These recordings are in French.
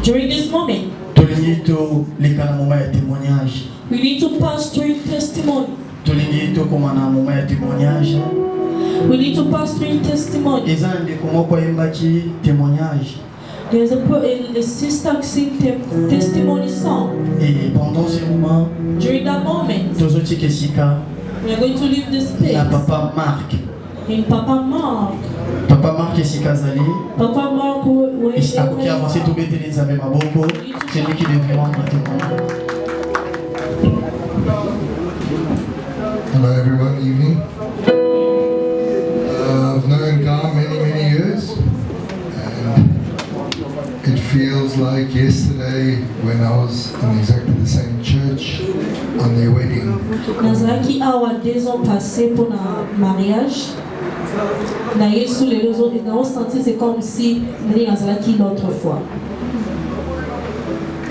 During this moment, we need to pass through testimony. We need to pass through testimony. There's a sister sing testimony song. During that moment, we are going to leave this place. In Papa Mark. Papa Mark est si casali. Papa Mark, il a beaucoup avancé tout bête les amis Maboko. C'est lui qui devrait rendre témoin. Hello everyone, evening. I've known Gar many years, and it feels like yesterday when I was in exactly the same church on their wedding. Nazaki awa 2 ans passés pour un mariage. D'ailleurs, sous les réseaux, on a senti c'est comme si Nazaki l'autre fois.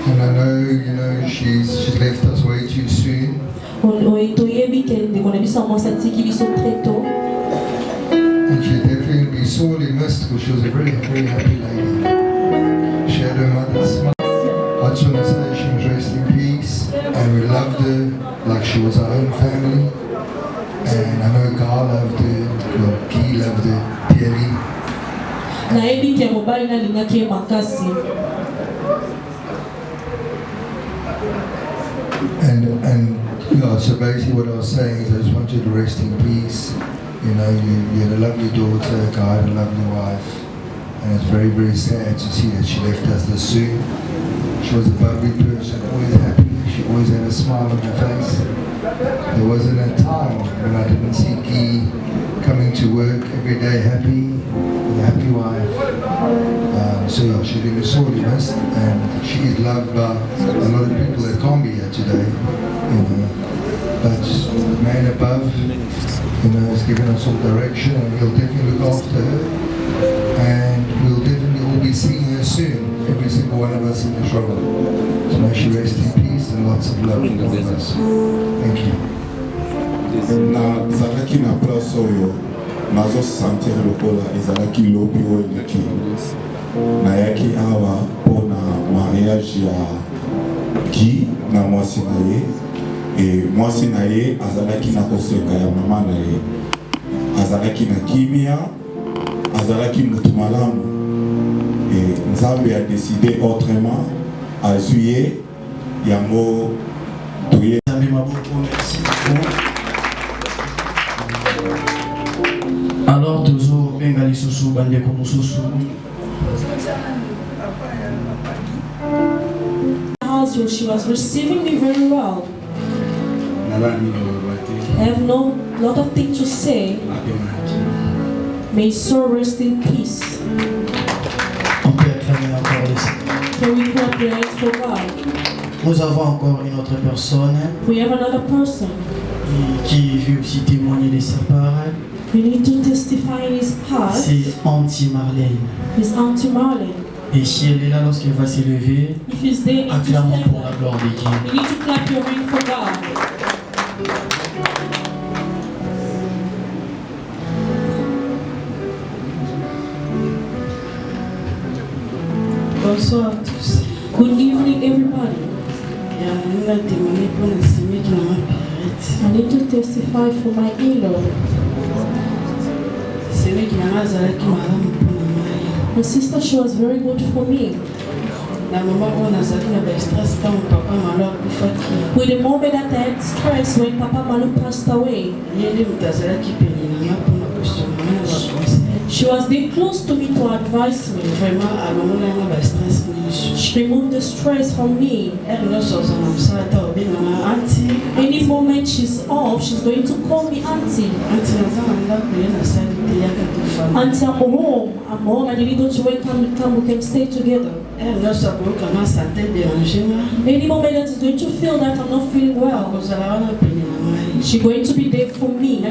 And I know, she's left us way too soon. And she'll definitely be sorely missed because she was a very happy lady. She had her mother's smile. I just want to say she was rest in peace, and we loved her like she was our own family. And I know Carl loved her, Guy loved her dearly. And yeah, so basically what I was saying is I just want you to rest in peace. You know, you had a lovely daughter, Guy had a lovely wife, and it's very sad to see that she left us this soon. She was a bubbly person, always happy. She always had a smile on her face. There wasn't a time when I didn't see Guy coming to work every day happy, with a happy wife. So yeah, she's been sorely missed, and she is loved by a lot of people that can't be here today. You know, but the man above, has given us all direction, and he'll definitely look after her, and we'll definitely all be seeing her soon, every single one of us in this room. So may she rest in peace and lots of love for all of us. Thank you. Na zalaki na place oyo nazo sentir lokola ezalaki lobi oyo eleki nayaki awa mpona mariage ya Guy na mwasi na ye, e mwasi na ye azalaki na kosenga ya mama na ye, azalaki na kimia, azalaki mutu malamu, e Nzambe a décidé autrement, azwi ye yango toye. Alors toujours bengali susu bande ko susu. She was receiving me very well. I have no lot of things to say. May his soul rest in peace. So we can pray for God. Nous avons encore une autre personne. We have another person. Qui veut aussi témoigner de sa part. We need to testify in his part. C'est Auntie Marlène. His Auntie Marlène. Et si elle est là lorsqu'elle va s'élever, acclamons pour la gloire de Dieu. We need to clap your hands for God. Bonsoir à tous. Good evening, everybody. I need to testify for my in-law. My sister, she was very good for me. With the moment that I had stress when Papa Malu passed away, She was there close to me to advise me. She removed the stress from me. Any moment she's off, she's going to call me auntie. Auntie, I'm home. I didn't go to work. Come, we can stay together. Any moment that is going to feel that I'm not feeling well, she's going to be there for me.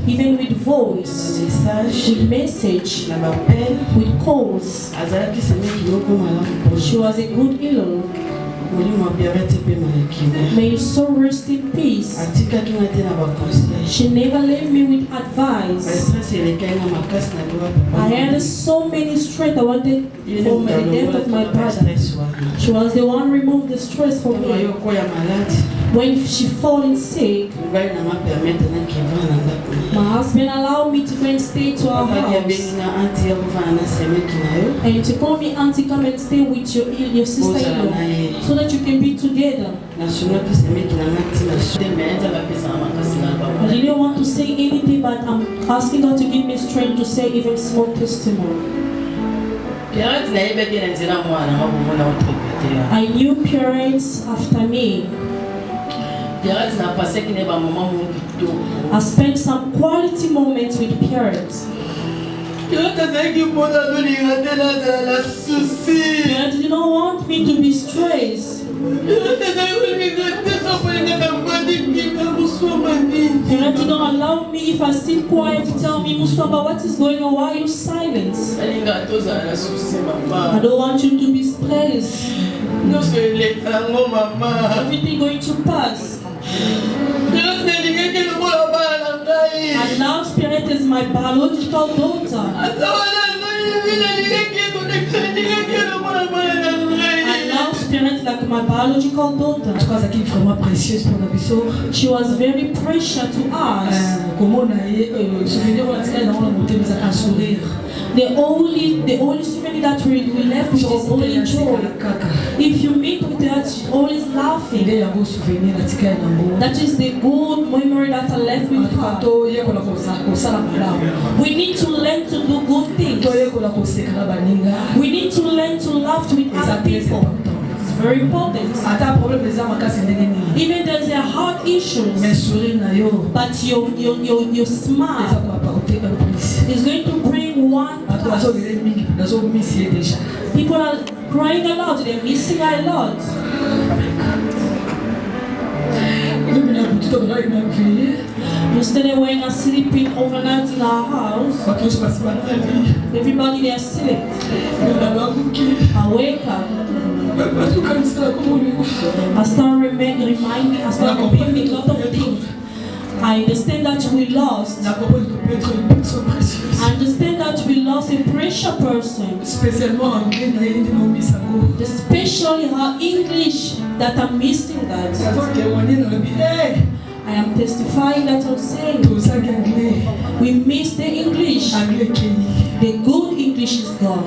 Even with voice, with message, with calls. She was a good healer. May you so rest in peace. She never left me with advice. I had so many stress I wanted for the death of my brother. She was the one who removed the stress for me. When she fallen sick, my husband allowed me to go and stay to our house. And to call me auntie, come and stay with your sister-in-law, so that you can be together. I didn't want to say anything, but I'm asking God to give me strength to say even small testimony. I knew parents after me. I spent some quality moments with parents. Parents did not want me to be stressed. Parents did not allow me, if I sit quiet, to tell me, Muswamba, what is going on? Why are you silent? I don't want you to be stressed. Everything going to pass. And now Spirit is my biological daughter. And now Spirit like my biological daughter. She was very precious to us. The only souvenir that we left with is only joy. If you meet with her, she's always laughing. That is the good memory that I left with her. We need to learn to do good things. We need to learn to laugh with other people. It's very important. Even there's a heart issues, but your smile is going to bring one. People are crying a lot, they're missing a lot. Yesterday when I was sleeping overnight in our house, everybody there sleep. I wake up. I start reminding, I start remembering a lot of things. I understand that we lost. I understand that we lost a precious person. Especially her English, that I'm missing that. I am testifying that I'm saying we miss the English. The good English is gone.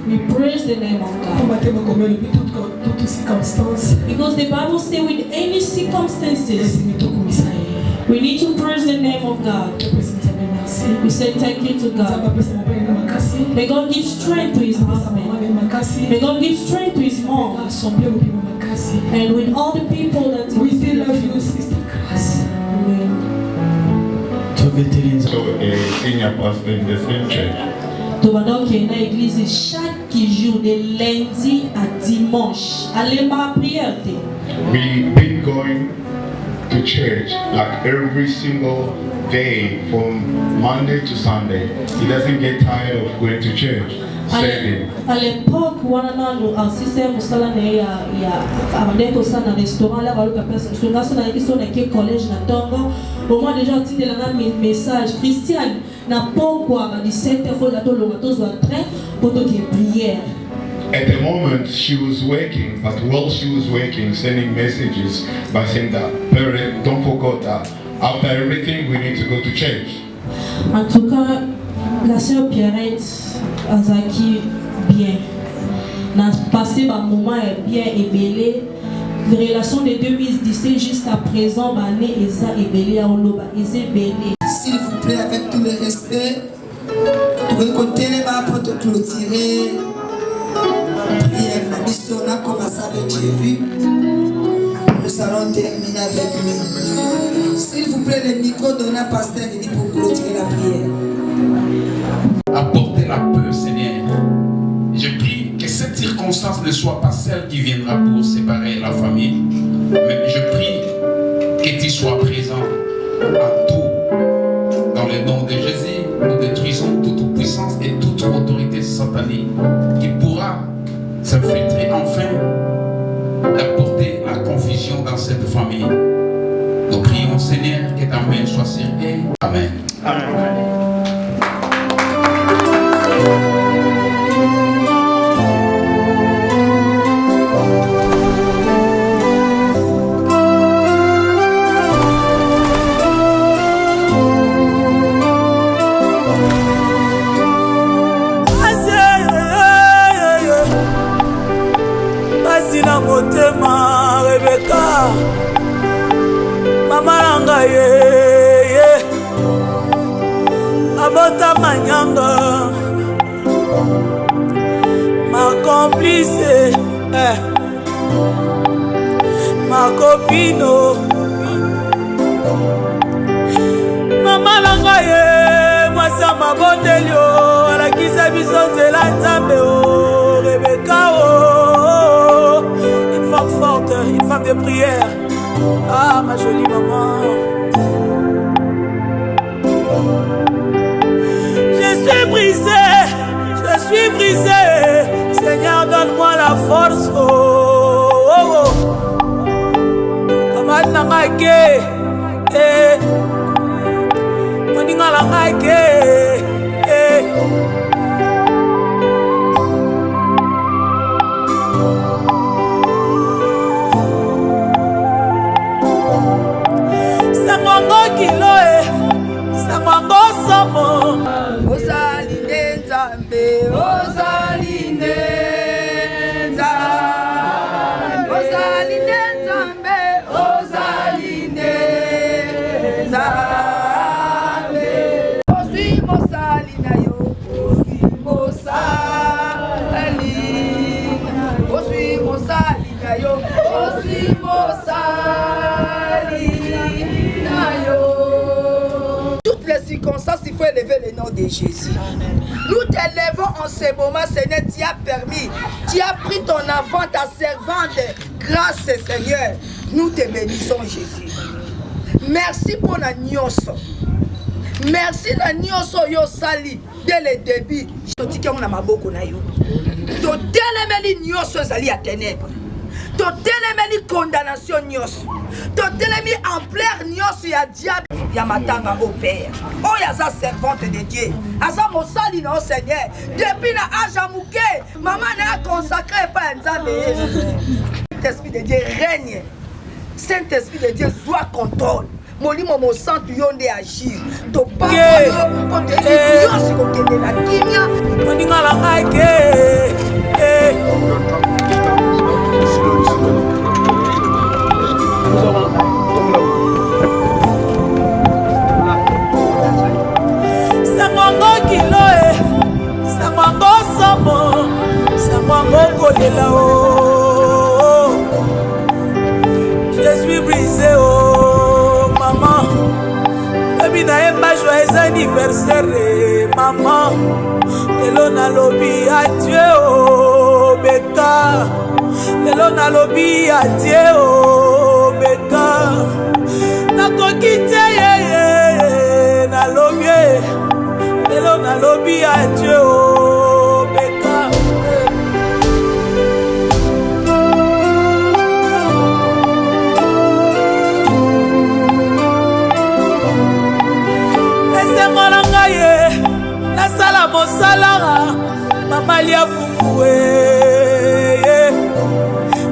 We praise the name of God. Because the Bible says with any circumstances, we need to praise the name of God. We say thank you to God. May God give strength to his husband. May God give strength to his mom. And with all the people that we still love you, Sister Grace. Amen. So a senior pastor in the same church. Donc il y a une église chaque jour de lundi à dimanche. Allez ma prière. We've been going to church like every single day from Monday to Sunday. He doesn't get tired of going to church. À l'époque, on a un système il y a un restaurant là, collège na Tongo. Au moins déjà on dit un message Christian n'a pas quoi 17h faut la train pour prière. At the moment she was working, but while she was working, sending messages by saying that parent, don't forget that after everything we need to go to church. En tout cas, la sœur Pierrette Azaki bien. N'a passé un moment bien ébélé. Les relations de 2017 jusqu'à présent, Eza ébélé à Oloba, Eza ébélé. S'il vous plaît, avec tout le respect, de côté les mains pour te clôturer. Prière, la mission, on a commencé avec Jésus. Nous allons terminer avec lui. S'il vous plaît, le micro donné à Pasteur Lily pour clôturer la prière. Apportez la paix, Seigneur. Je prie que cette circonstance ne soit pas celle qui viendra pour séparer la famille, mais je prie que tu sois présent en tout. Dans le nom de Jésus, nous détruisons toute puissance et toute autorité satanique qui pourra s'infiltrer enfin d'apporter la confusion dans cette famille. Nous prions, Seigneur, que ta main soit sur elle. Amen. Amen. Mama nanga ye abota manyanga ma complice ma copine mama nanga ye mwasa mabondelio alakisa biso nzela nzambe o Rebecca une femme forte, une femme de prière. Ah, ma jolie maman. Je suis brisé. Seigneur, donne-moi la force. Oh, oh, oh. Comment n'angake? Moninga l'angake. Toutes les circonstances, il faut élever le nom de Jésus. Nous t'élevons en ce moment, Seigneur. Tu as permis, tu as pris ton enfant, ta servante. Grâce, Seigneur. Nous te bénissons, Jésus. Merci pour la nyonso. Merci la nyonso yo sali dès le début. Je te dis que mon amaboko na yo. To telemeli nyonso zali à ténèbres. To telemeli condamnation nyonso. To telemi en plein nyonso ya diable ya matanga au Père. Oh ya sa servante de Dieu. Asa mosali na Seigneur. Depuis na âge amuke, maman na consacré par Nzambe. Saint-Esprit de Dieu règne. Saint-Esprit de Dieu soit contrôle. Molimo mo santo yonde agir. To pa ko te yo si ko kende la kimia. Moninga la ngake. Sangongo kilo sangongo samo sangongo kolela o. Je suis brisé oh maman. Baby na yemba joyeux anniversaire maman. Lelo na lobi adieu oh Beka. Lelo na lobi adieu oh Beka. Nakoki te ye na lobi. Lelo na lobi adieu oh Beka. Nasala mosalara mama lia fufu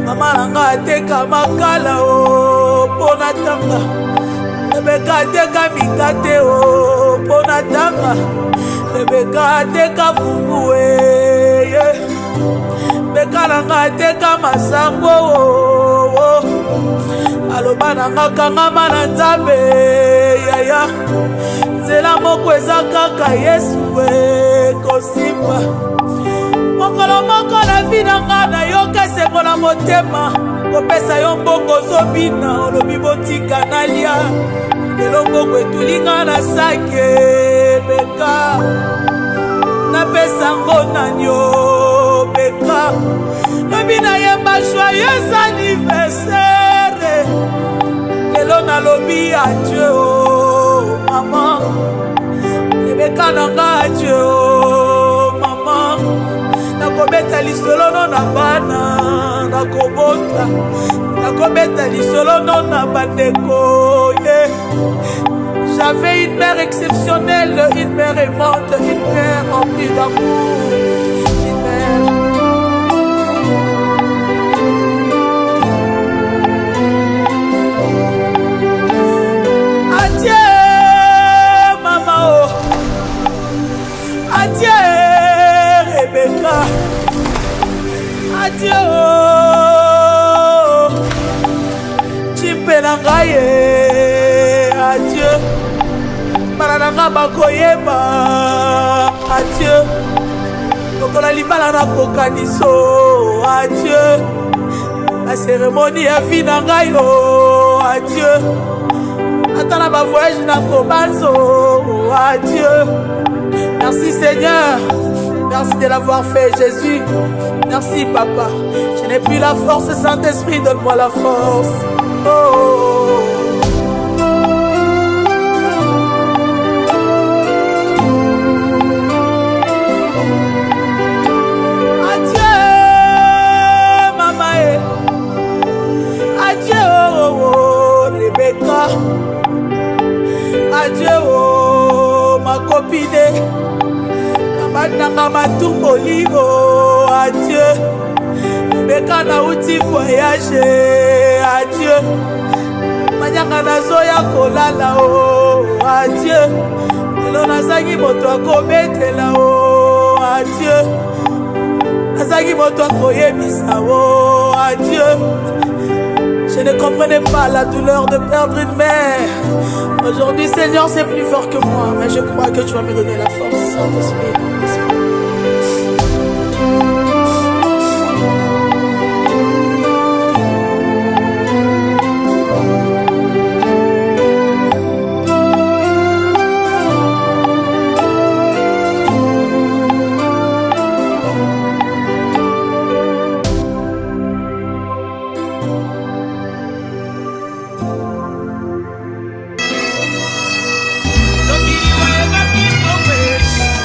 mama nanga ateka makala o pona tanga Rebecca ateka mikate o pona tanga Rebecca ateka fufu Rebecca nanga ateka masango o aloba nanga kangama na nzambe yaya nzela moko eza kaka yesu kosimba mokolo moko na vi nanga nayoka esengo na motema kopesa yo mbongo ozobina olobi botika nalia lelo mbongo etulinga na sake beka napesa ngo nanyo beka lobi nayemba joyeux anniversaire lelo nalobi adieu o mama ebeka nanga adieu o mama nakobeta lisolo no na bana nakobota nakobeta lisolo no na bandeko J'avais une mère exceptionnelle, une mère aimante, une mère remplie d'amour, une mère. Adieu, maman, oh. Adieu, Rebecca. Adieu, oh. Chimpenangaye. Adieu. Marananga bakoyeba. Adieu. Lokola libala na kokaniso. Adieu. La cérémonie ya vie na ngai oh. Adieu. Attends ma voyage na kobanzo. Adieu. Merci Seigneur. Merci de l'avoir fait Jésus. Merci papa. Je n'ai plus la force, Saint-Esprit, donne-moi la force. Oh. Adieu oh, ma copine Kabananga matumbo libo adieu Beka na uti voyage adieu Manyanga na zoya kolala oh adieu Lelo nazangi moto akobetela oh adieu Nazangi moto akoyebisa oh adieu Je ne comprenais pas la douleur de perdre une mère. Aujourd'hui, Seigneur, c'est plus fort que moi. Mais je crois que tu vas me donner la force, Saint-Esprit.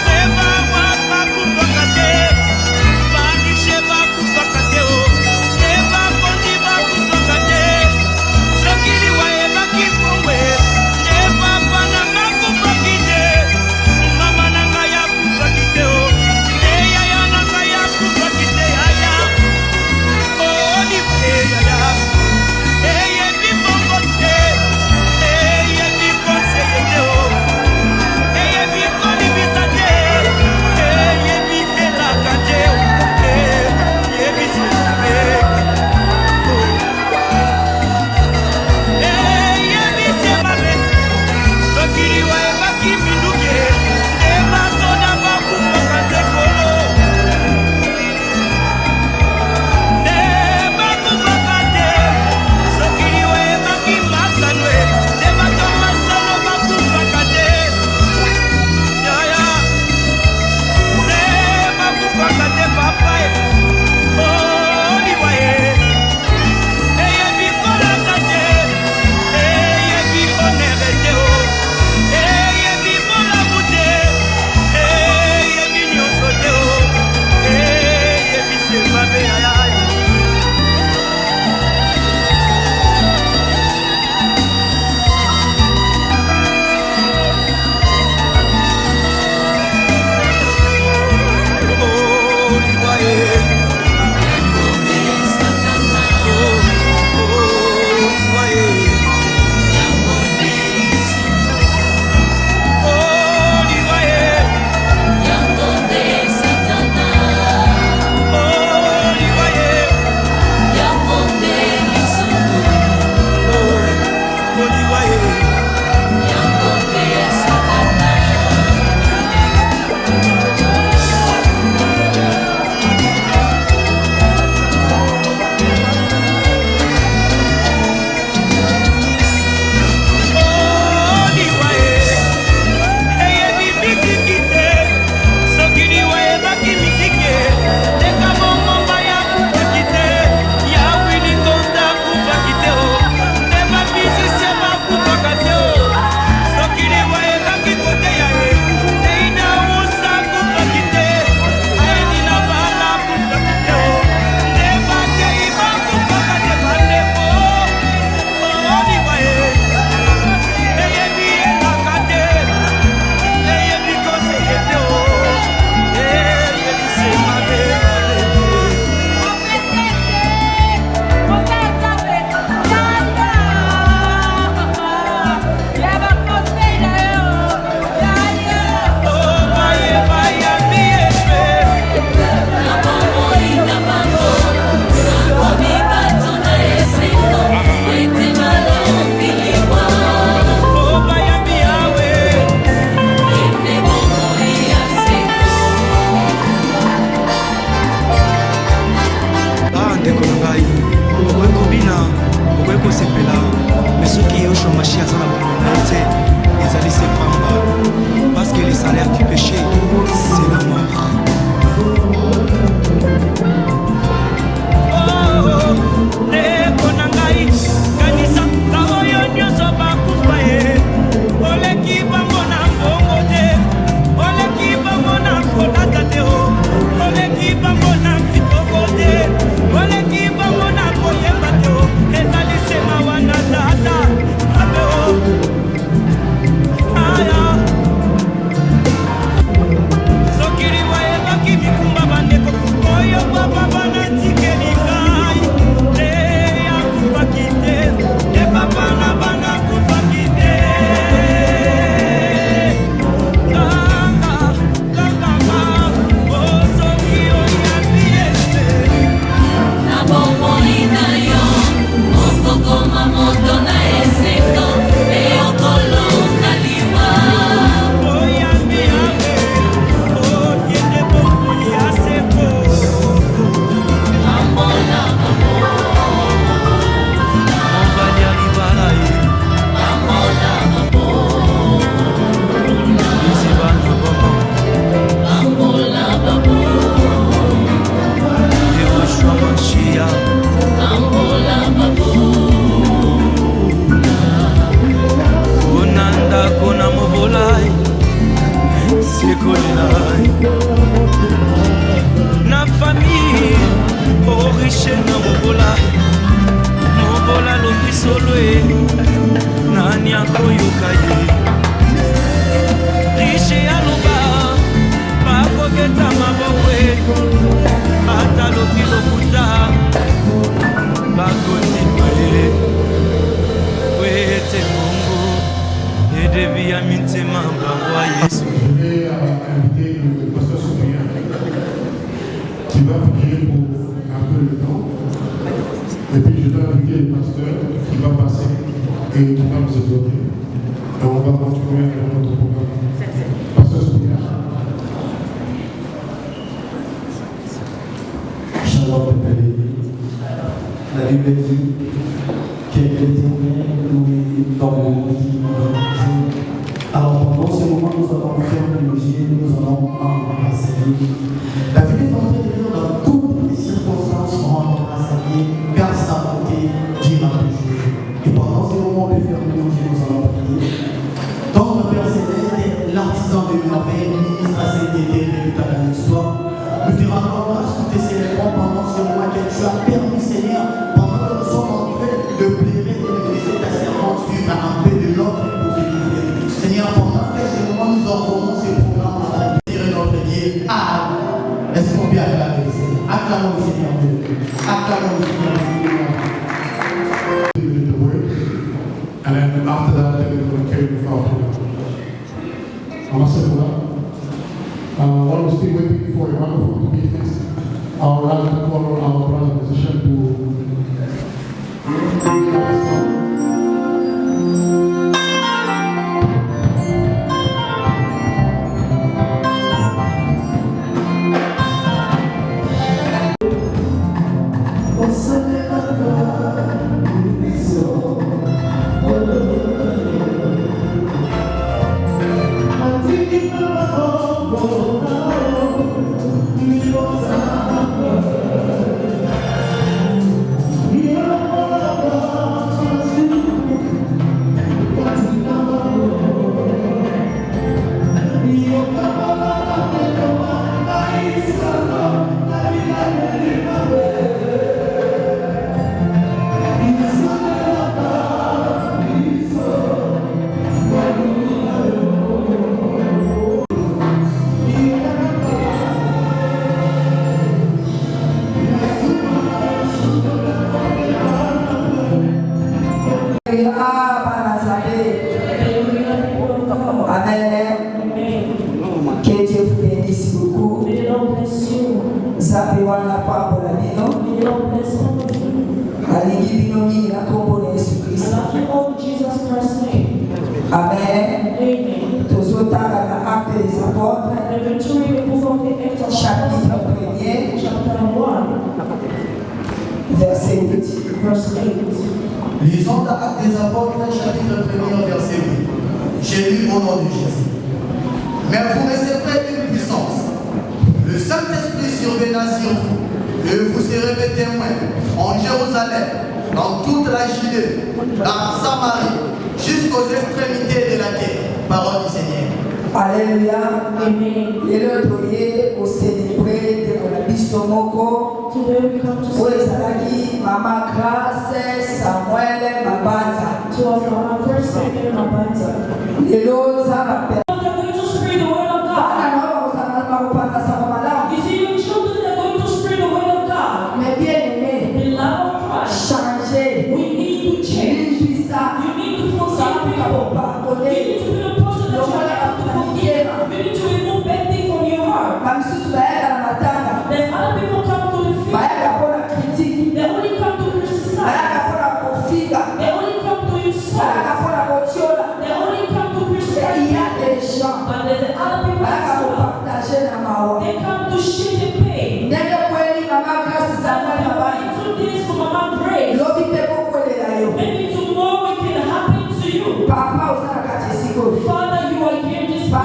Eva Yeshua Mashiach aza na bomoi te ezali se pamba parce que le salaire du péché c'est la mort. Ndeko na ngai kanisa kaoyo nyonso bakufa ye oleki bango na mbongo te oleki bango na kolata te oleki bango na kitoko te oleki bango na koyemba te ezali sema wana tata abe aya soki liwa ebaki mikumba bandeko oyo papa banatikeli ngai te yakufaki te te papa na bana kufaki te kakama osoki oyambi ete na bomoi na yo okokoma moto na eseko eyokolonga liwa oyambi yawe oyende bomoi ya seko ambola mobali ya libala ye ambola liziba na bomo ambola Yeshua Mashiach ambola konanda kona mobolai sekolelai na famille oriche na mobolai mobola lobi solo e nani akoyoka ye riche aloba bakobeta maboko e ata lobi lokuta bakondima ye wete mongo edebi ya mitema bangwa Yesu. Je vais inviter le pasteur Sophia qui va prier pour un peu le temps. Et puis je dois inviter le pasteur qui va passer et qui va nous exhorter. Et on va continuer avec notre programme. Pasteur Sophia. Shalom, Père. La Bible dit que l'Éternel nous dans le monde. Alors pendant ce moment, nous allons fermer nos yeux, nous allons embrasser. La vie est en train de dire dans toutes les circonstances, on embrasser, car sa bonté dira toujours. Et pendant ce moment, on peut fermer nos yeux, nous allons prier. Dans le Père Céleste, l'artisan de merveille, ministre à cette éternelle dans l'histoire, nous te rendons grâce, nous te célébrons pendant ce moment que tu as permis, Seigneur, pendant que nous sommes en train de pleurer et de laisser ta servante vivre un peu de l'autre pour te livrer. Seigneur, pendant que ce moment nous ordonnons ce programme pour dire notre Dieu. Ah, est-ce qu'on peut acclamer le Seigneur? Acclamons le Seigneur Dieu. Acclamons le Seigneur Dieu. And then after that, then we're going to carry the flower program. While we're still waiting for a microphone to be fixed, I'll rather call our brother musician to Verset 8. Lisons dans Actes des Apôtres, chapitre 1er, verset 8. J'ai lu au nom de Jésus. Mais vous recevrez une puissance. Le Saint-Esprit surviendra sur vous. Et vous serez mes témoins en Jérusalem, dans toute la Judée, dans Samarie, jusqu'aux extrémités de la terre. Parole du Seigneur. Alléluia. Amen. Et le doyer au célébrer de la bisomoko. Où est Salaki, Maman Grace, Samuel, Mabanza. Et l'autre, ça m'appelle. Mais bien aimé, changer. We need to change. You need to forgive people. You need to be the person that you have to forgive. You need to remove bad things from your heart. There's other people come to the field. They only come to criticize. They only come to insult. They only come to criticize. But there's other people they come to share the pain. They do this for Mama Grace. Maybe tomorrow it can happen to you. Father, you are here in this place.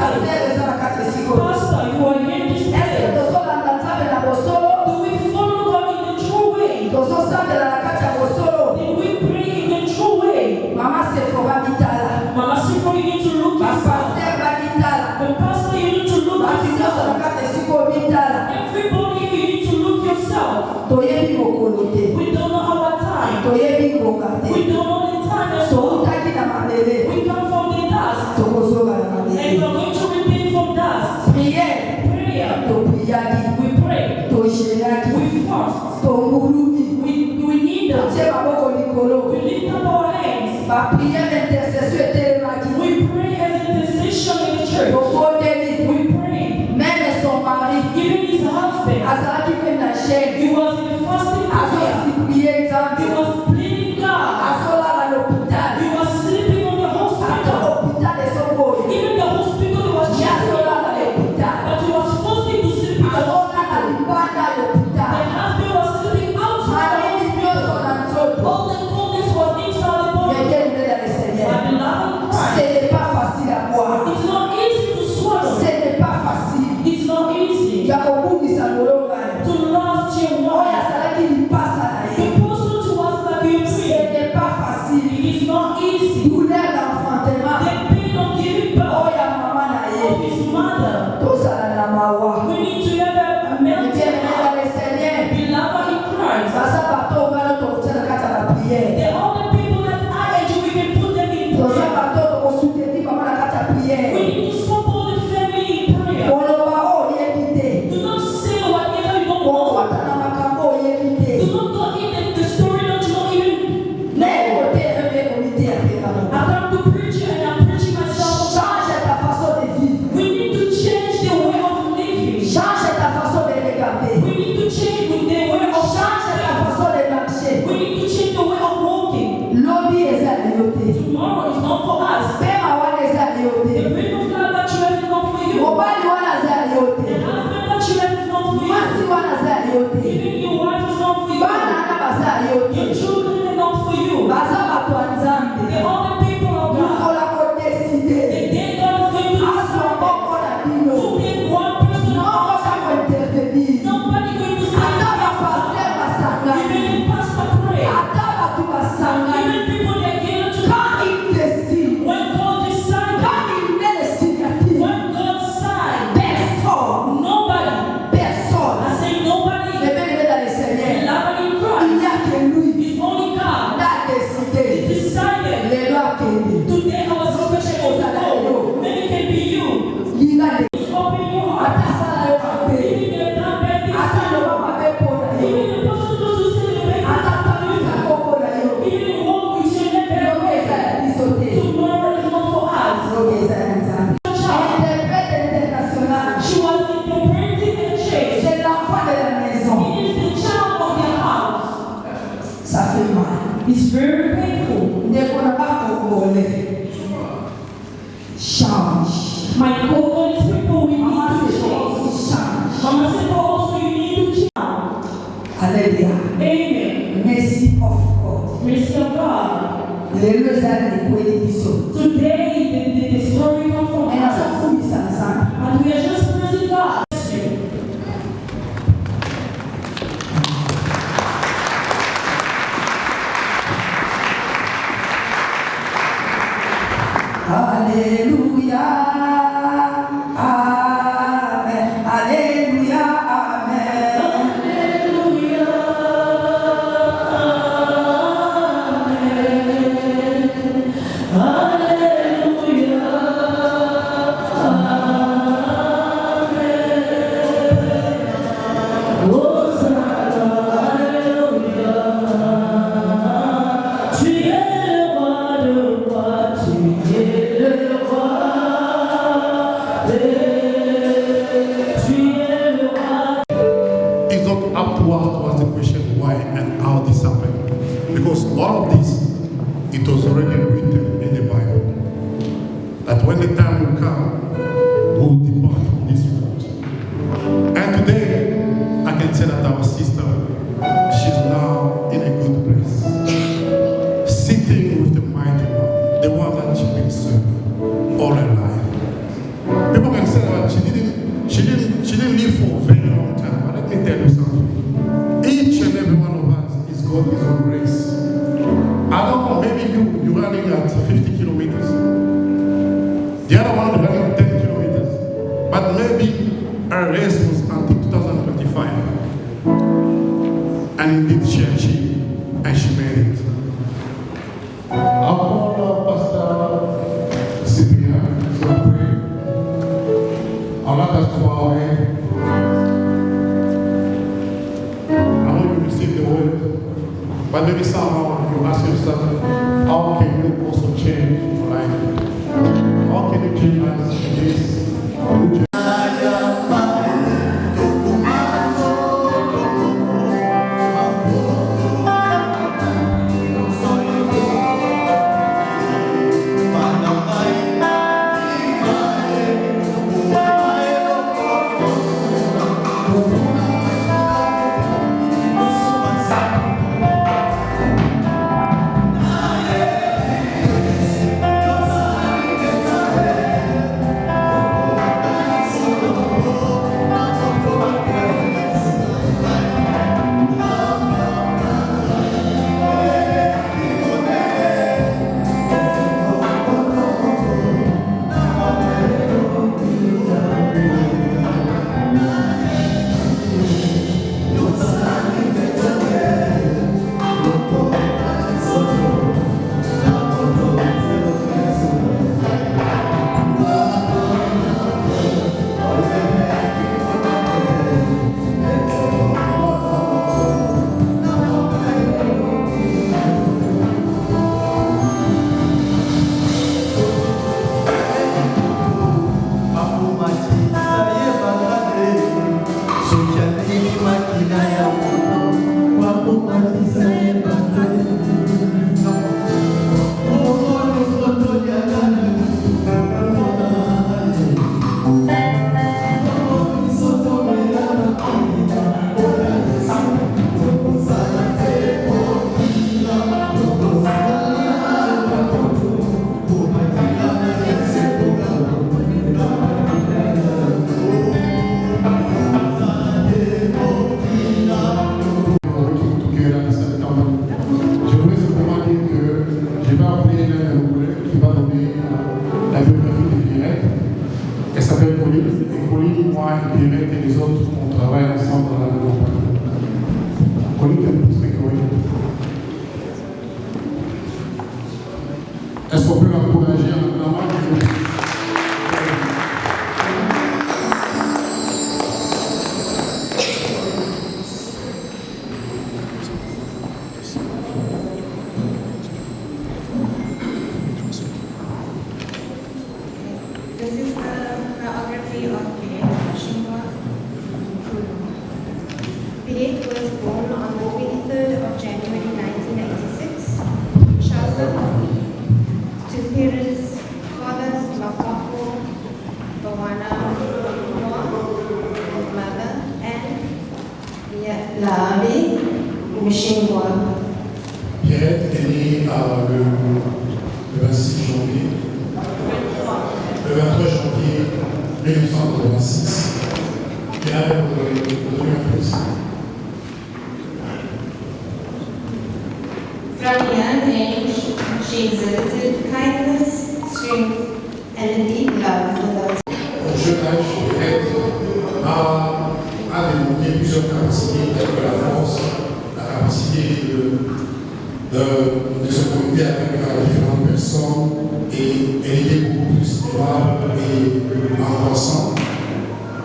Pastor, you are here in this place. Do we follow God in the true way? Did we pray in the true way? Mama Sephora, you need to look yourself. The pastor, you need to look yourself. Everybody, you need to look yourself. We don't know our time. We don't know the time as well. We come from the dust. And we are going to repent from dust. Prayer. We pray. We fast. We need them. We lift up our hands. We pray as intercession in the church. We pray. Even his husband. He was in the fasting prayer. He was pleading God. He was sleeping on the hospital. Even the hospital he was just but he was forced to sleep in the hospital. The husband was sleeping outside the hospital. All the coldness was inside the body. My beloved Christ, it's not easy to swallow. It's not easy to last your wife. The person to us like you see, it is not easy. The pain of giving birth of his mother. We need to have a melting heart. Beloved in Christ. The other people that are age, we can put them in prayer. We need to support the family in prayer. Do not say whatever you don't want. Do not go in the story that you don't even know. I come to preach and I'm preaching myself. We need to change the way of living. We need to change the way of living. We need to change the way of walking. Tomorrow is not for us. The breath of God that you have is not for you. The husband that you have is not for you. Even your wife is not for you. Your children are not for you. The other people of God. The day God is going to decide to take one person out. Nobody going to say even pastor pray. Even people that get to when God decided. When God signed. Nobody. I say nobody. Beloved in Christ. It's only God. He decided. Today our situation is go. Maybe it can be you. Open your heart. Even if you have bad things. Even the person to celebrate. Even walk with your neighbor. Tomorrow is not for us. She was interpreting the church. He is the child of the house. It's very painful. My co-workers people, we need to change. Mama said, also you need to change. Amen. Mercy of God. Today, the story comes from us. And we are just praising God. Hallelujah. Amen. Hallelujah. It's not up to us to ask the question why and how this happened. Because all of this, it was already written in the Bible. That when the time will come, we'll depart from this world. And today, I can say that our sister, she's now in a good place. Sitting with the mighty one, the one that she will serve all her life. People can say that she didn't live for a very long time. But let me tell you something. Each and every one of us is God's own race. I don't know, maybe you're running at 50 kilometers. The other one running 10 kilometers. But maybe her race was until 2025. And indeed she achieved, and she made it. Upon Pastor Cyprien, so I pray. I want us to our head. I want you to receive the word. But maybe somehow you ask yourself, how can you also change your life? How can you change this? Est-ce qu'on peut l'encourager en acclamant? This is the biography of Piret Shingwa. Piret was born on the 23rd of January 1996. Shazam to Piret's father, Makako, Bawana, mother, and Laabe Mshingwa. Piret est né le 26 janvier, le 23 janvier 1986. Et là, vous donner un peu. From a young age, she exhibited kindness, strength, and a deep love for those. Au jeune âge, elle a développé plusieurs capacités, telles que la force, la capacité de se connecter avec différentes personnes, et elle était beaucoup plus aimable et embrassante.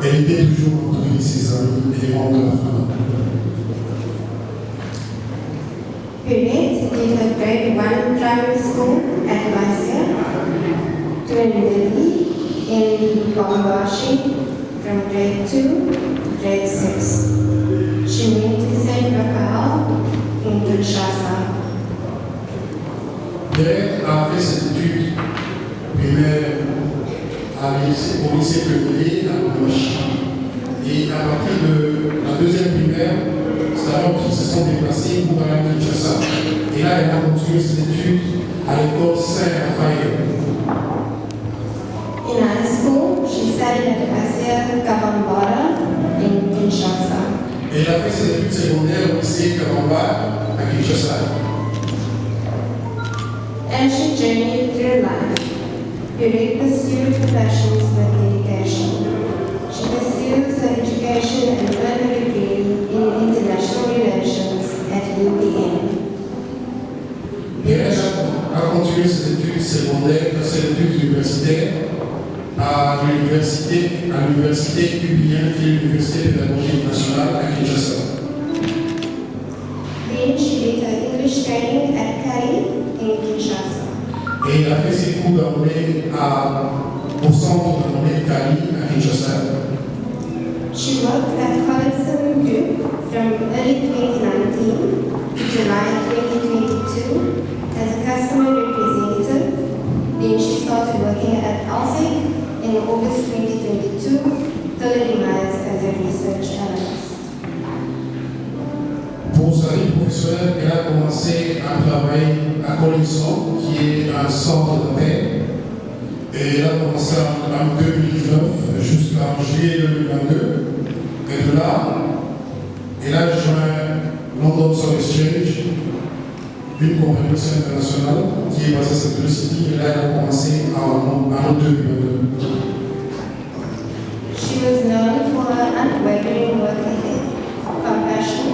Elle était toujours entourée de ses amis et des membres de la famille. Juliette did her grade 1 primary school at Marcia, Trinity in Bombashi from grade 2 to grade 6. She moved to St. Raphael in Kinshasa. Juliette a fait ses études primaires au lycée Trinity à Bombashi. Et à partir de la deuxième primaire, c'est alors qu'ils se sont déplacés pour aller à Kinshasa. Et là, elle a continué ses études à l'école Saint-Raphaël. In high school, she studied at Asia Kabambara in Kinshasa. Et elle a fait ses études secondaires au lycée Kabambara à Kinshasa. As she journeyed through life, Juliette pursued her passions with dedication. She pursued her education and earned a degree in international relations at UPN. Et elle a continué ses études secondaires, ses études universitaires à l'université UPN, qui est l'Université pédagogique nationale à Kinshasa. Then she did her English training at Kari in Kinshasa. Et elle a fait ses cours d'anglais au centre d'anglais Kari à Kinshasa. She worked at Collison Group from early 2019 to July 2022 as a customer representative. Then she started working at ALSIC in August 2022, Toledimaes as a research analyst. Pour sa vie professionnelle, elle a commencé à travailler à Collison, qui est un centre de paix. Et elle a commencé en 2019 jusqu'en juillet 2022. Et de là, elle a joint London Stock Exchange, une compagnie internationale qui est basée à cette city. Et là, elle a commencé en 2022. She was known for her unwavering work ethic, compassion,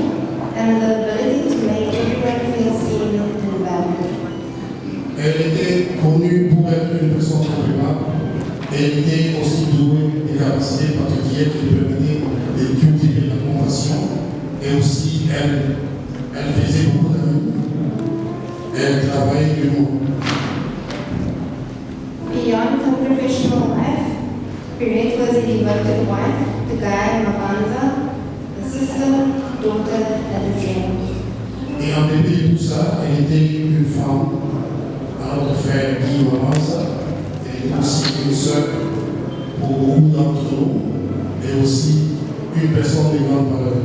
and the ability to make everyone feel seen and valued. Elle était connue pour être une personne complémentaire. Elle était aussi douée des capacités particulières qui lui permettaient de cultiver la compassion. Et aussi, elle faisait beaucoup d'amis. Elle travaillait durement. Beyond her professional life, Juliette was a devoted wife to Guy Mabanza, a sister, daughter, and a friend. Et en dépit de tout ça, elle était une femme à notre frère Guy Mabanza. Elle était aussi une sœur pour beaucoup d'entre nous, et aussi une personne de grande valeur.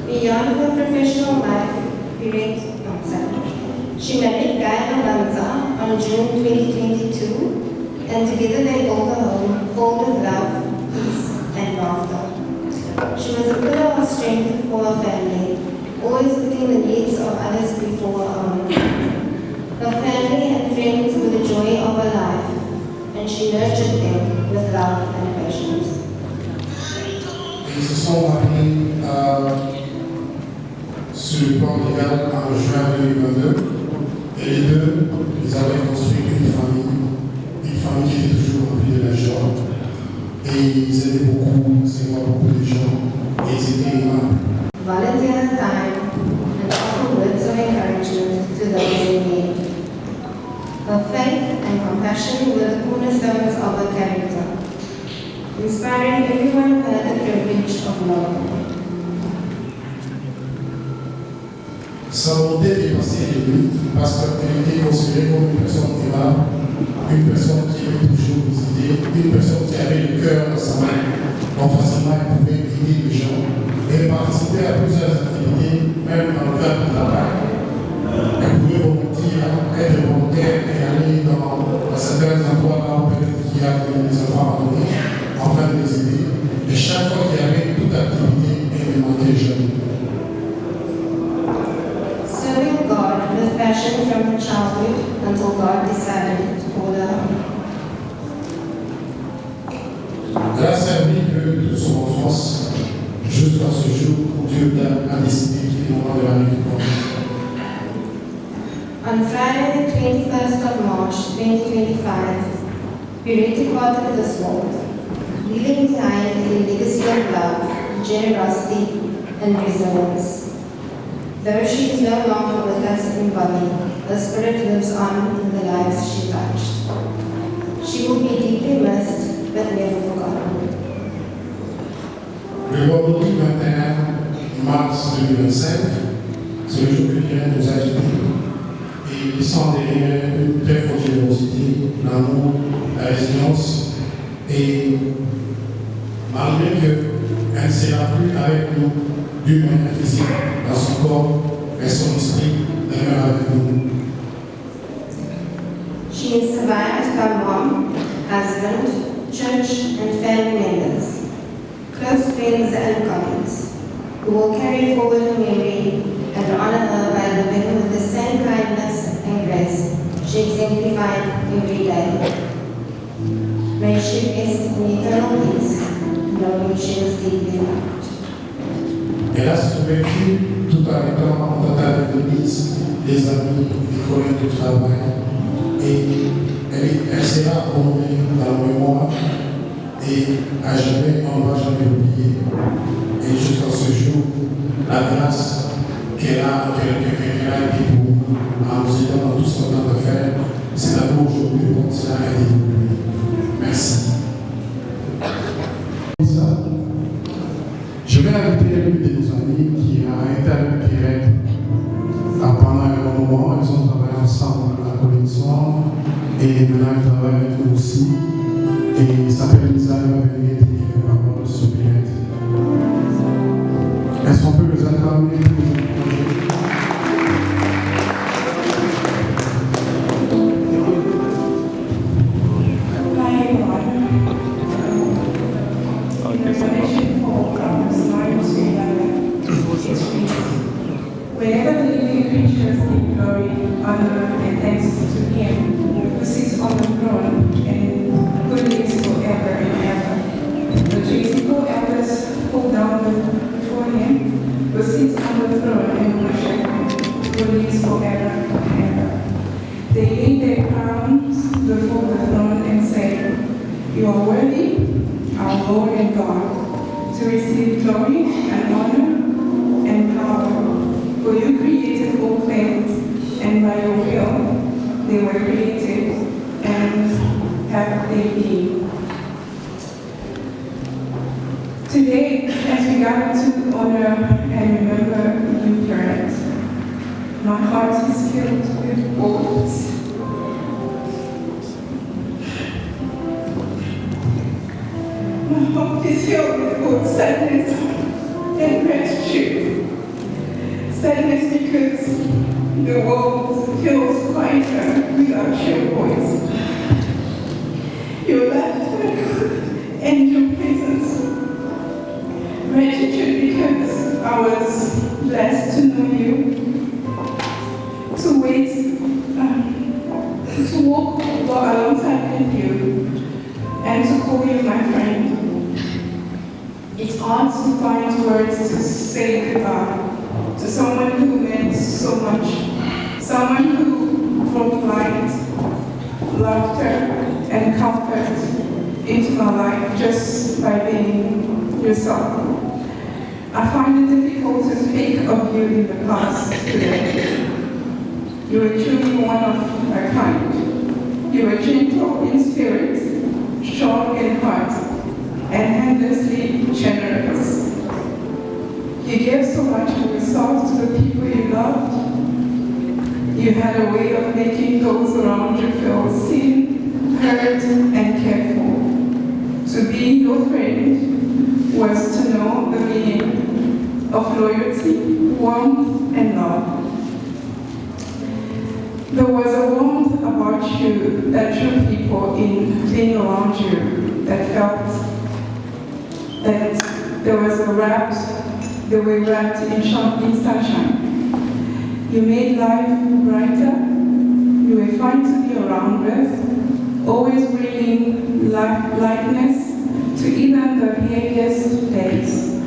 Beyond her professional life, she married Guy Mabanza on June 2022, and together they built a home filled with love, peace, and laughter. She was a pillar of strength for her family, always putting the needs of others before her own. Her family and friends were the joy of her life, and she nurtured them with love and patience. Ils se sont mariés sur le plan légal en juin 2022, et les deux, ils avaient construit une famille qui était toujours remplie de la joie. Et ils aidaient beaucoup, c'est moi, beaucoup de gens, et ils étaient aimables. Volunteer time and offer words of encouragement to those in need. Her faith and compassion were the cornerstones of her character, inspiring everyone who had the privilege of knowing her. Sa volonté dépassait les limites parce qu'elle était considérée comme une personne aimable, une personne qui aimait toujours visiter, une personne qui avait le cœur dans sa main, donc facilement elle pouvait aider les gens. Elle participait à plusieurs activités, même dans le cadre du travail. Elle pouvait volontiers passion from her childhood until God decided to call her home. Elle a servi Dieu de son enfance jusqu'à ce jour où Dieu a décidé finalement de la récupérer. On Friday, the 21st of March 2025, we departed this world, leaving behind a legacy of love, generosity, and resilience. Though she is no longer with us in body, her spirit lives on in the lives she touched. She will be deeply missed, but never forgotten. Le vendredi 21 mars 2025, c'est le jour que Pierre nous a quittés. Et il sent derrière une très forte générosité, l'amour, la résilience. Et malgré qu'elle ne sera plus avec nous d'une manière physique dans son corps, mais son esprit demeure avec nous. She is survived by mom, husband, church, and family members, close friends and colleagues, who will carry forward her memory and honor her by living with the same kindness and grace she exemplified every day. May she rest in eternal peace, knowing she was deeply loved. Elle a survécu tout en étant en totale d'église, des amis, des collègues de travail. Et elle sera honorée dans la mémoire et à jamais, on ne va jamais l'oublier. Et jusqu'à ce jour, la grâce qu'elle a été pour nous, en nous aidant dans tout ce qu'on a de faire, c'est l'amour aujourd'hui qu'on continuera à évoluer. Merci. Je vais inviter l'une de nos amies qui a été avec Pierrette pendant un bon moment. Ils ont travaillé ensemble à Collinson et maintenant ils travaillent avec nous aussi. Et il s'appelle Lisa, elle va venir dire quelques paroles sur Pierrette. Est-ce qu'on peut les acclamer pour les Whenever the living creatures give glory, honor, and thanks to Him who sits on the throne and who lives forever and ever. The 24 elders fall down before Him who sits on the throne and worship Him who lives forever and ever. They lay their crowns before the throne and say, "You are worthy, our Lord and God, to receive glory and honor and power. For you created all things, and by your will they were created and have they been." Today, as we gather to honor and remember you, parents, my heart is filled with words. My heart is filled with both sadness and gratitude. Sadness because the world feels quieter without your voice, your laughter, and your presence. Gratitude because I was blessed to know you, to wait, to walk alongside with you, and to call you my friend. It's hard to find words to say goodbye to someone who meant so much, someone who brought light, laughter, and comfort into my life just by being yourself. I find it difficult to speak of you in the past today. You are truly one of a kind. You are gentle in spirit, strong in heart, and endlessly generous. You gave so much of yourself to the people you loved. You had a way of making those around you feel seen, heard, and cared for. To be your friend was to know the meaning of loyalty, warmth, and love. There was a warmth about you that drew people in being around you, that felt that there was a wrapped, they were wrapped in sunshine. You made life brighter. You were fun to be around with, always bringing lightness to even the heaviest days.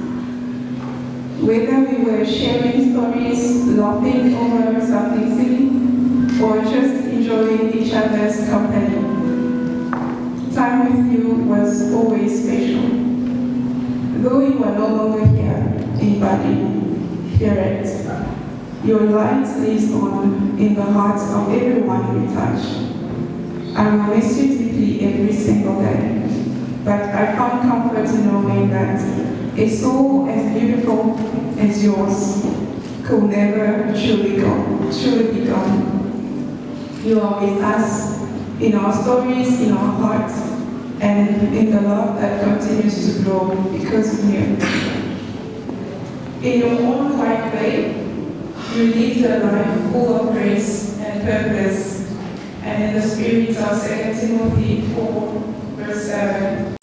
Whether we were sharing stories, laughing over something silly, or just enjoying each other's company, time with you was always special. Though you are no longer here in body, spirit, your light lives on in the hearts of everyone we touch. I will miss you deeply every single day, but I found comfort in knowing that a soul as beautiful as yours could never truly be gone. You are with us in our stories, in our hearts, and in the love that continues to grow because of you. In your own quiet way, you lived a life full of grace and purpose, and in the spirit of 2 Timothy 4, verse 7.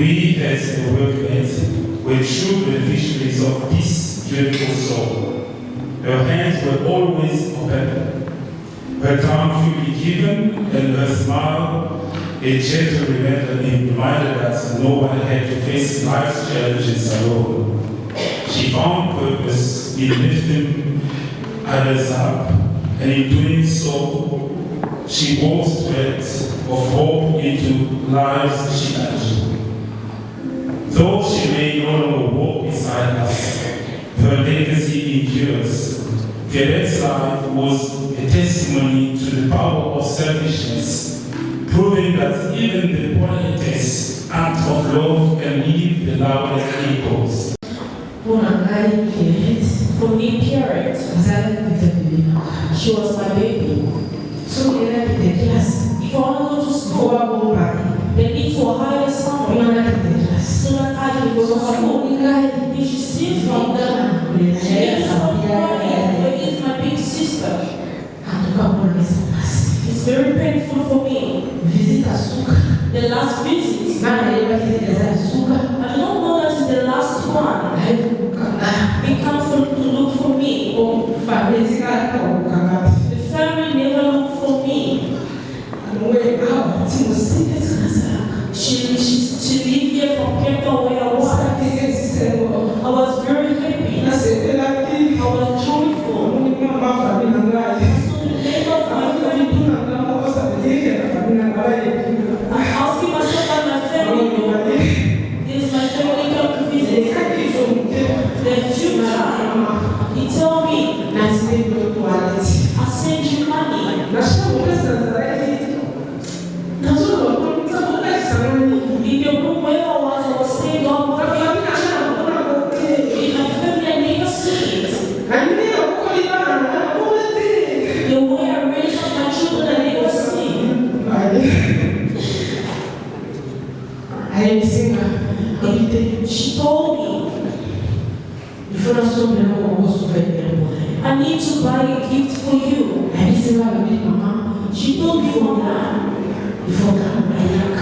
We as a workmates were true beneficiaries of this beautiful soul. Her hands were always open, her tongue freely given, and her smile a gentle reminder that no one had to face life's challenges alone. She found purpose in lifting others up, and in doing so, she wove threads of hope into lives she touched. Though she may no longer walk beside us, her legacy endures. Violette's life was a testimony to the power of selfishness, proving that even the quietest act of love can leave the loudest echoes. For me, Pierrette, she was my baby. So if I want to go to school, they need to hire someone so that I can go to school. If she sees from Ghana, she needs to where is my big sister. It's very painful for me. The last visit, I don't know that is the last one. Be careful to look for me. The family never look for me. She lived here from Cape Town where I was. I was very happy. I was joyful. I'm asking myself and my family, is my family come to visit? The future, he told me, I send you money. In the room where I was saying, God, what are you doing? In my family, I never see it. The way I raised up my children, I never see. She told me, I need to buy a gift for you. She told me,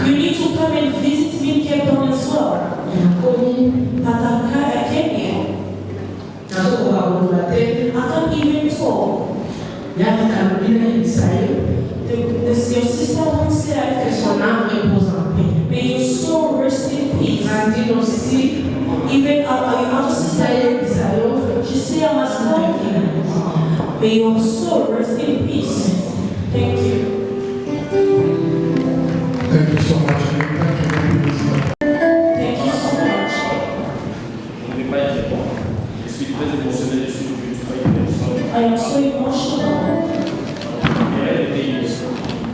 you need to come and visit me in Cape Town as well. But I came here. I can't even talk. Your sister once said, may your soul rest in peace. Even our other sister, she said I must love you. May your soul rest in peace. Thank you. Thank you so much. Thank you so much. I am so emotional.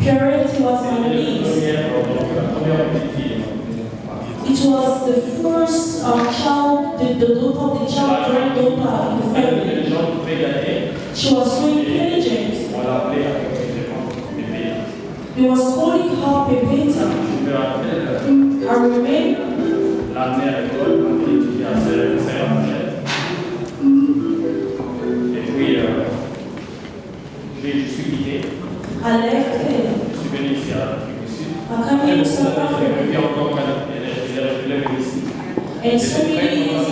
Pierrette was my niece. It was the first child, the daughter of the child, granddaughter in the family. She was so intelligent. We was calling her Pepeta. I remember. I left her. I come here to South Africa. And so many years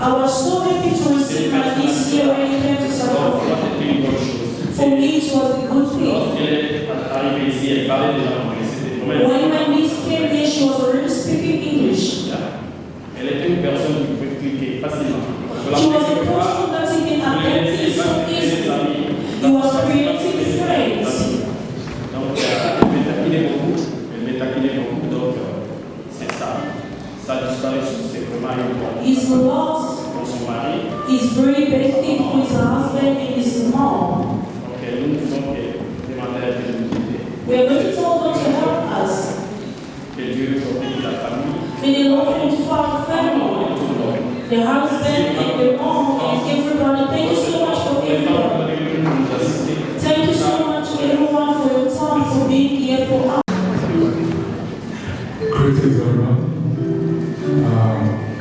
I was so happy to receive my niece here when he came to South Africa. For me, it was a good thing. When my niece came here, she was already speaking English. She was a person that he can identify so easily. He was creating friends. He's lost. He's very basic for his husband and his mom. We are going to tell them to help us. May the Lord fortify our family, the husband and the mom and everybody. Thank you so much for everyone. Thank you so much everyone for your time, for being here for us. Greetings everyone.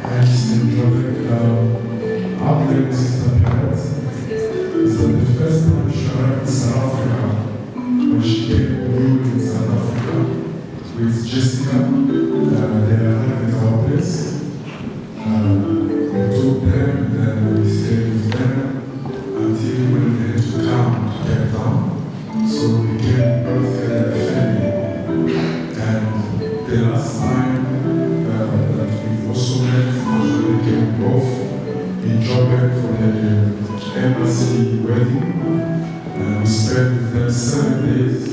I just enjoyed our little sister Pierrette. It's the first time she arrived in South Africa when she came new in South Africa. with Jessica. They are in our place. We took them, then we stayed with them until we had to come to Cape Town. So we came both family. And the last time that we also met, we came both in Joburg for the embassy wedding. And we spent with them 7 days.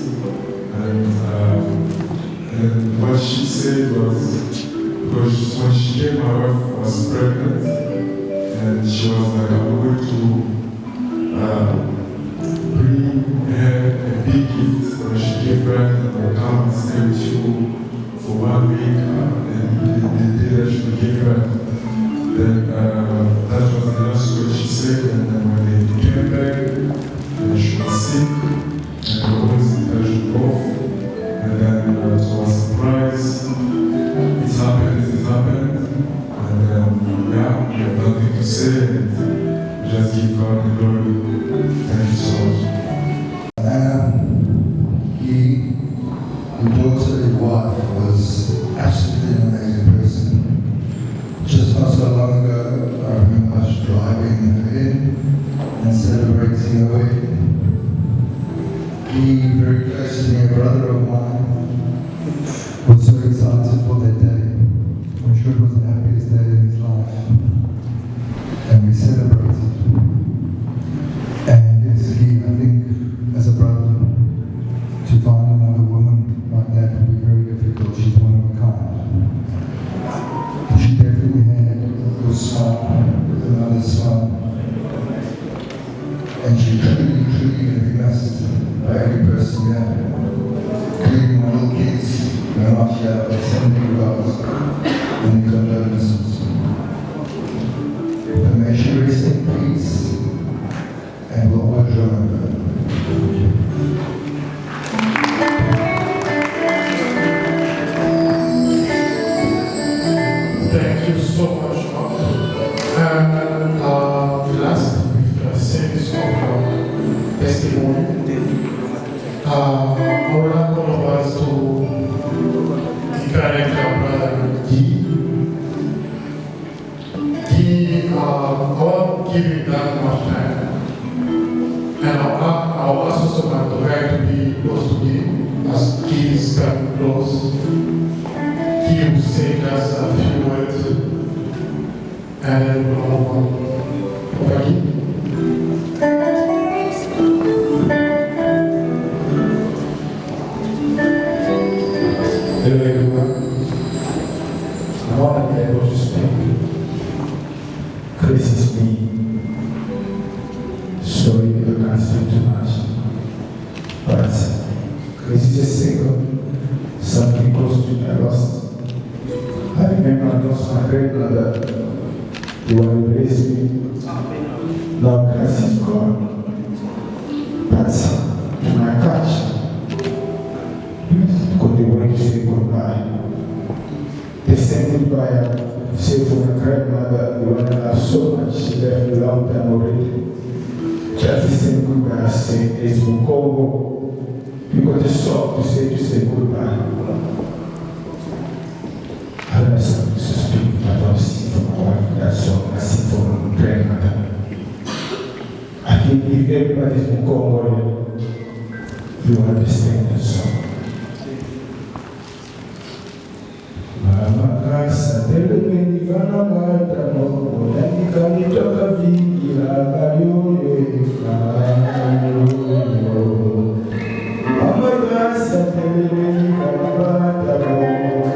And what she said was, because when she came, my wife was pregnant, and she was like, I'm going to bring her a big gift. When she gave birth, I will come and stay with you for 1 week, and the day that she would give birth. Then that was the last word she said, and then when they came back, and she was sick, and I was in touch with both. And then to our surprise, it happened, and then yeah, we have nothing to say, and just give God the glory. Thank you so much. The daughter and wife was absolutely an amazing person. Just not so long ago, I remember us driving her in and celebrating her wedding. He, very close to me, a brother of mine, was so excited for that day. I'm sure it was the happiest day in his life. And we celebrated. And it's key, I think, as a brother, to find another woman like that would be very difficult. She's one of a kind. She definitely had a good smile, another smile. And she truly, and we must, by every person here, including my little kids, who are not here, but sending regards and condolences. But may she rest in peace, and we'll always remember. Thank you so much, Mark. And last, we've series of testimony. I would like all of us to encourage our brother Guy. I won't give him that much time. And I'll ask also my brother to be close to him as Guy is coming close. He will say just a few words and then we'll move on. Thank you. Hello everyone. I want to be able to speak. Chris is me. Sorry I can't speak too much. But Chris is just single. Something close to me I lost. I remember I lost my grandmother. The one who raised me. Now Christ is gone. But when I catch, because they want to say goodbye. They said goodbye, say for my grandmother, the one that I have so much, she left a long time already. Just the same goodbye I say, it's Mukongo. Because it's soft to say goodbye. I don't have something to speak, but I'll sing for my wife that song, I sing for my grandmother. I think if everybody's Mukongo, you understand that song. Mama kasa teleme nivana mata no yanika nitoka vingi lagayo Mama kasa teleme nivana mata no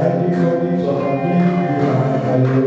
yanika nitoka vingi lagayo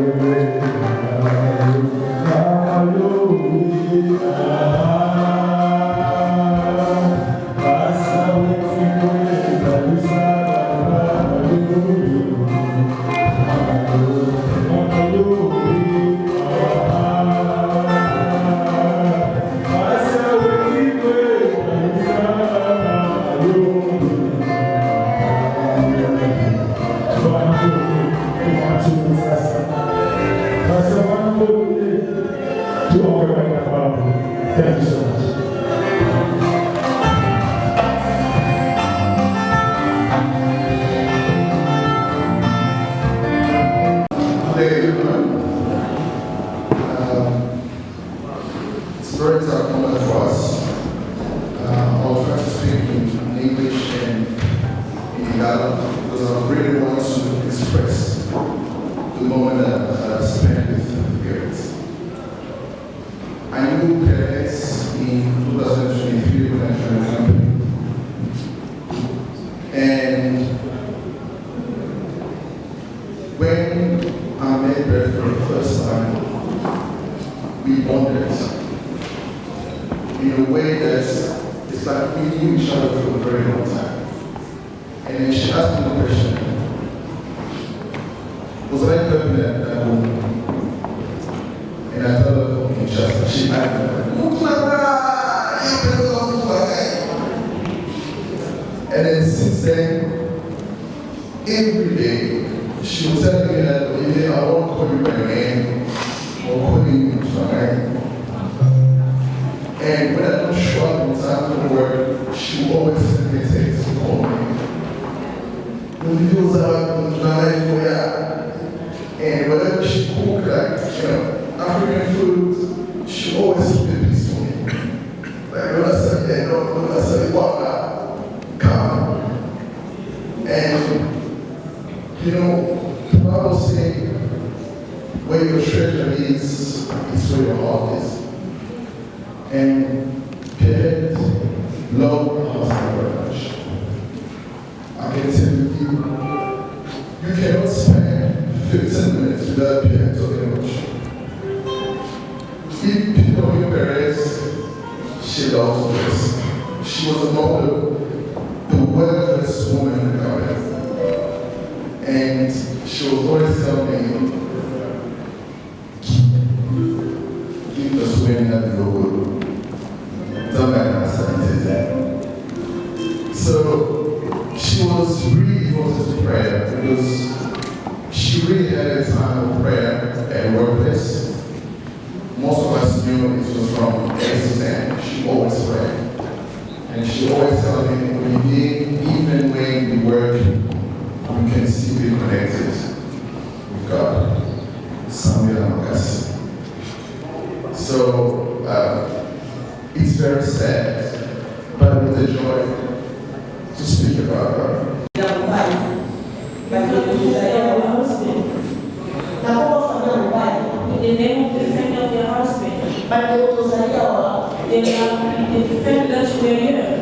Ghana because I really want to express the moment that I spent with parents. I knew parents in 2023 when I joined the company. And when I met her for the first time, we bonded in a way that it's like we knew each other for a very long time. And then she asked me the question, was I coming at that moment? And I told her, okay, just, she asked me, and then since then, every day, she was telling me that, I won't call you by name, or call you right? And when I don't show up in time for work, she will always send me a text to call me. When it feels and whatever she cooked, like, African food, she always keep it peace for me. Like, when I say, when I say, come. And, the Bible says, where your treasure is where your heart is. And parents love our husband very much. I can tell you cannot spend 15 minutes without parents talking about you. If people know your parents, she loves this. She was among the well-dressed woman in the company. And she was always telling me, keep the swimming at the road. Don't matter, so she was really devoted to prayer because she really had a time of prayer at workplace. Most of us knew it was from 8 to 10. She always prayed. And she always told me, even when we work, we can still be connected with God. So, it's very sad, but with the joy to speak about her. In the name of the friend of your husband, the friend that you are here.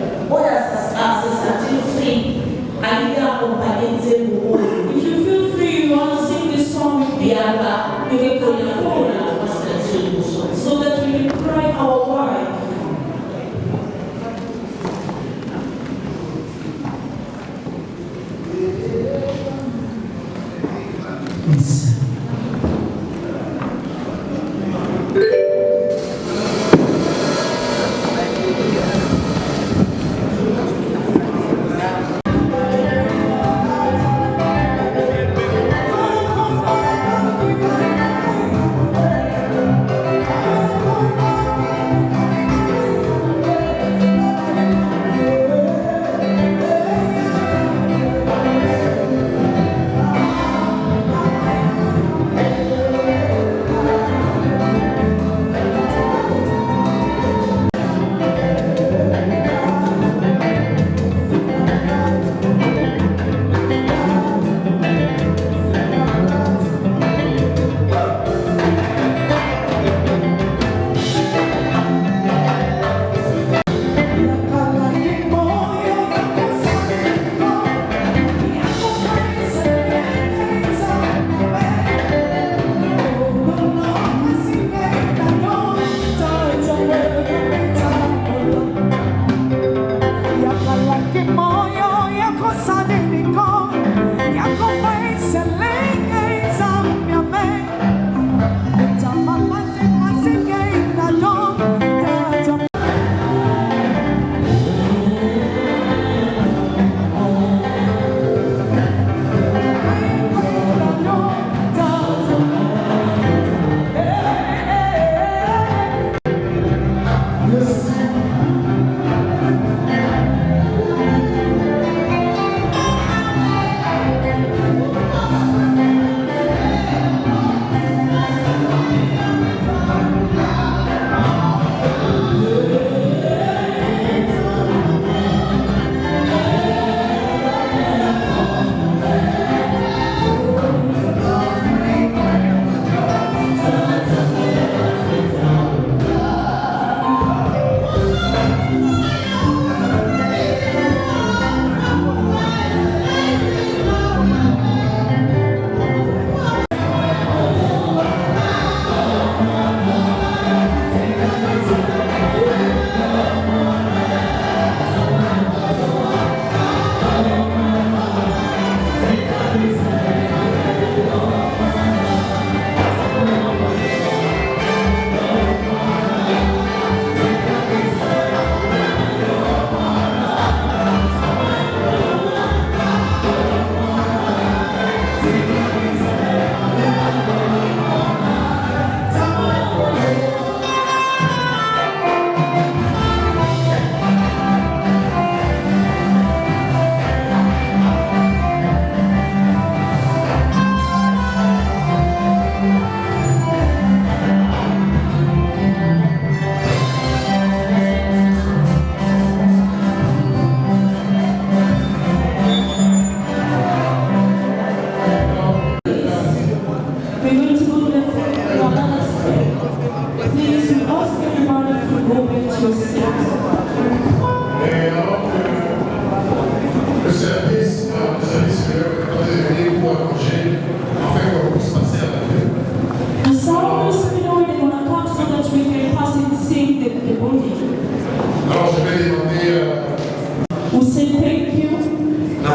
If you feel free, you want to sing this song with me, you can come forward so that we can cry our wife. Yes.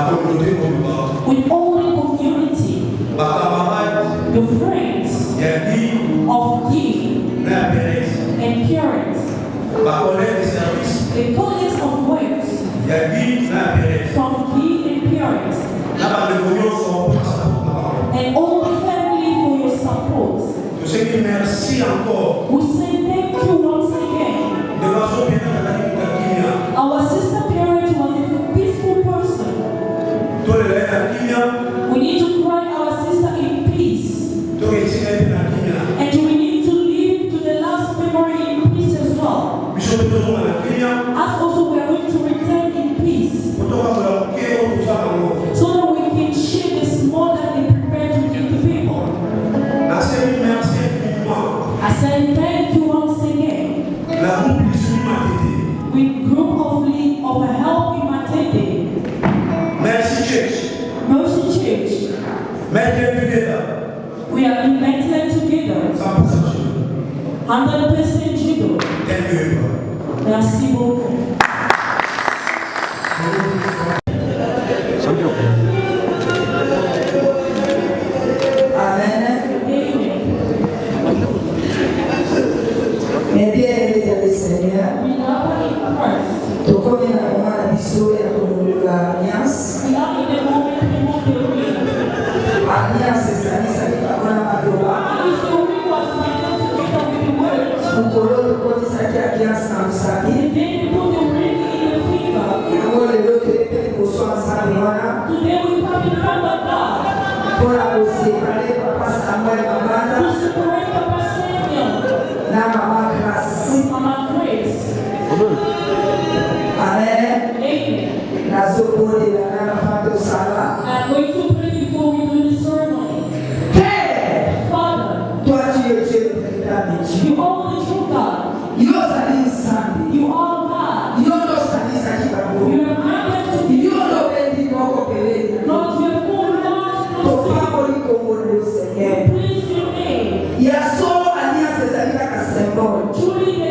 with all the community, the friends of Guy and parents, the colleagues of works from Guy and parents, and all the family for your support. We say thank you once again. Our sister parent was a peaceful person. We need to cry our sister in peace. And we need to live to the last memory in peace as well. As also we are going to return in peace. So that we can share the small that they prepare to give the people. I say thank you once again. With group of help in Matete. Mercy Church. We are invented together. 100% judo. Merci beaucoup. Amen. Mais bien aimé dans le Seigneur, tout comme il y a un moment de bisou et l'alliance, alliance c'est ça qui va qu'on a pas pour que l'autre côté ça qui alliance dans le sabi, pour le l'autre peut pour soi ensemble pour la séparer papa Samuel maman na maman Grace. Amen. Na zobode na fato sala. I'm going to pray before we do the ceremony. Père, Father, toi tu es Dieu véritable. You are the true God. You are God. You are God. You are not Sani Babu. You are not. You are not ready to go pele. Lord, you have called us. To favor como o Senhor. Please your name. Ya solo aliança zalika ka symbol. Truly the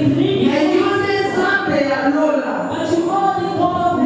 ingredient. And you say something Lola. But you are the God of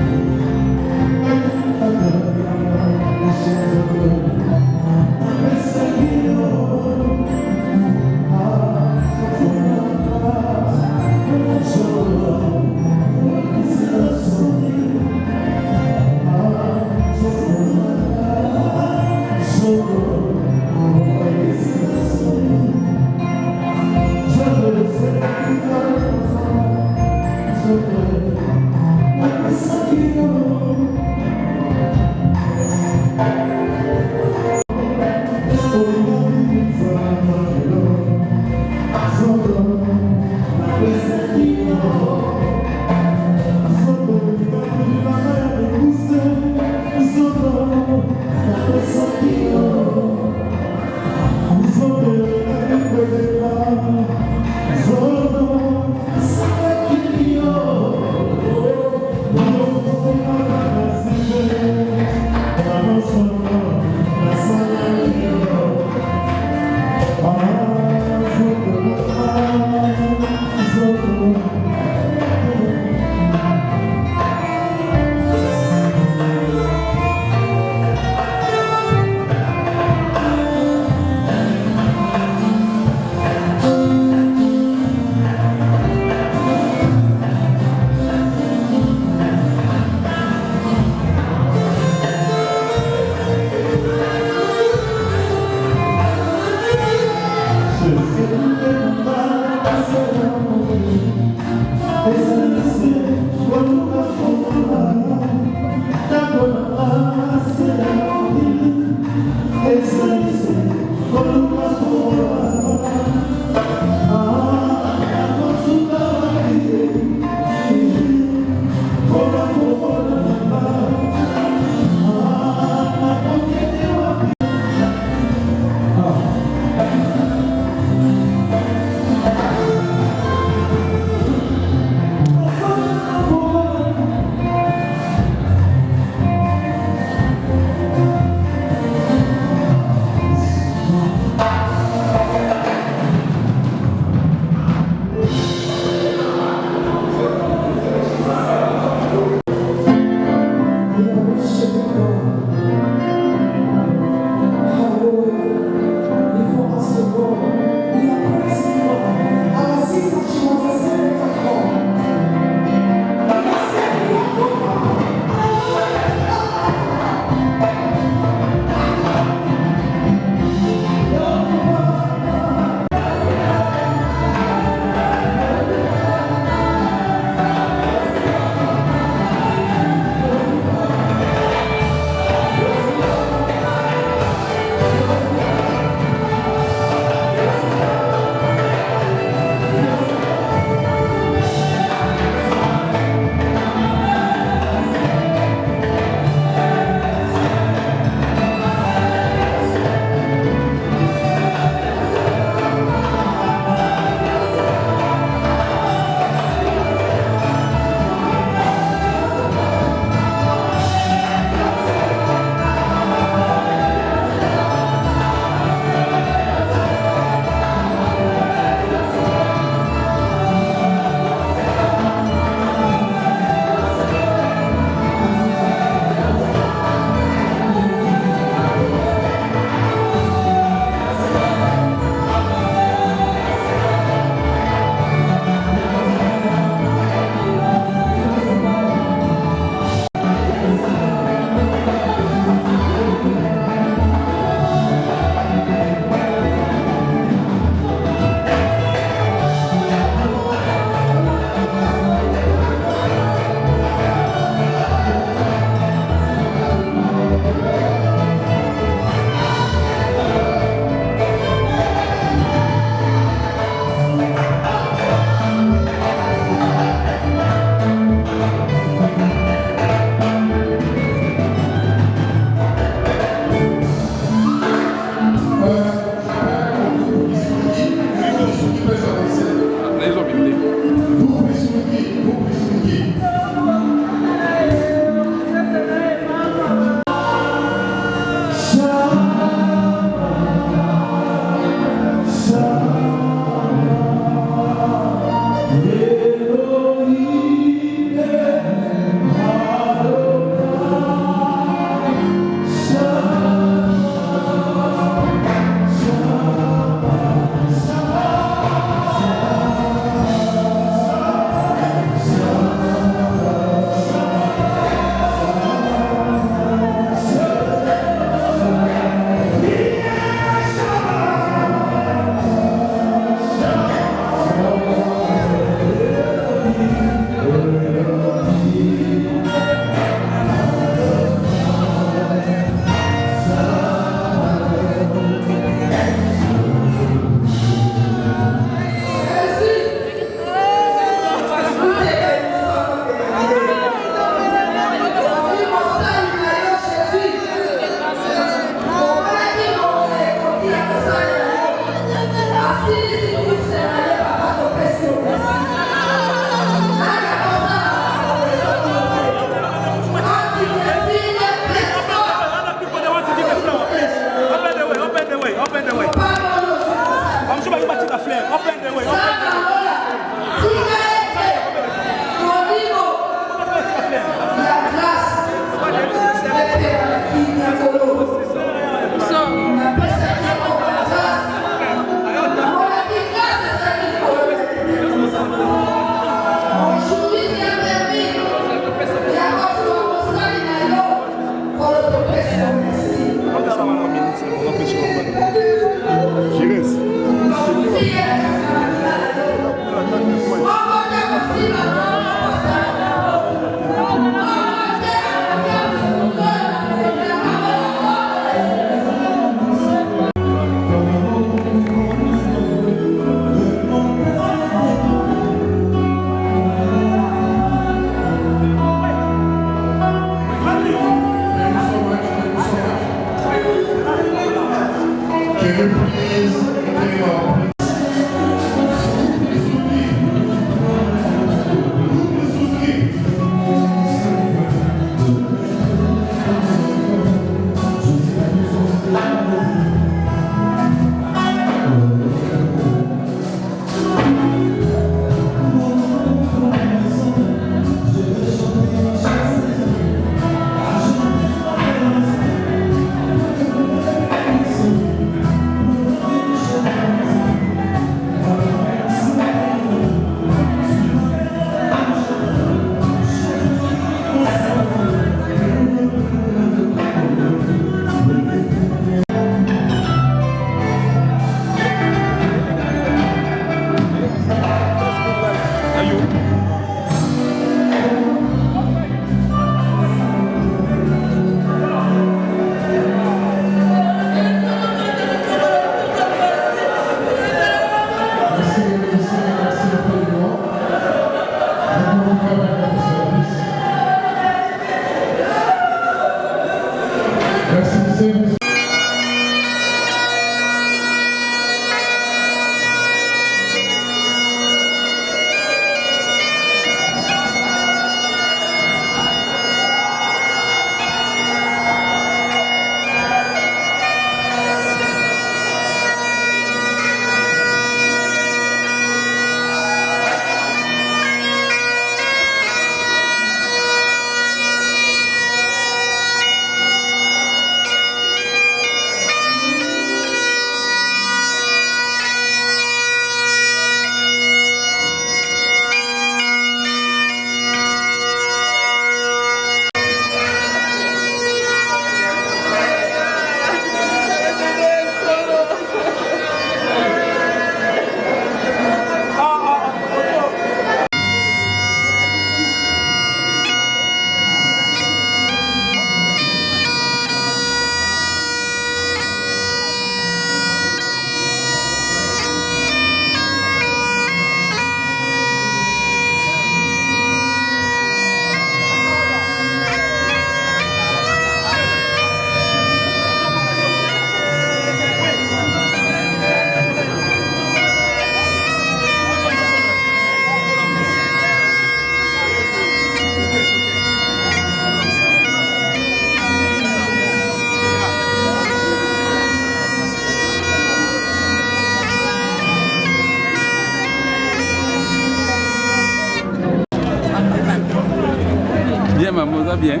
toza bien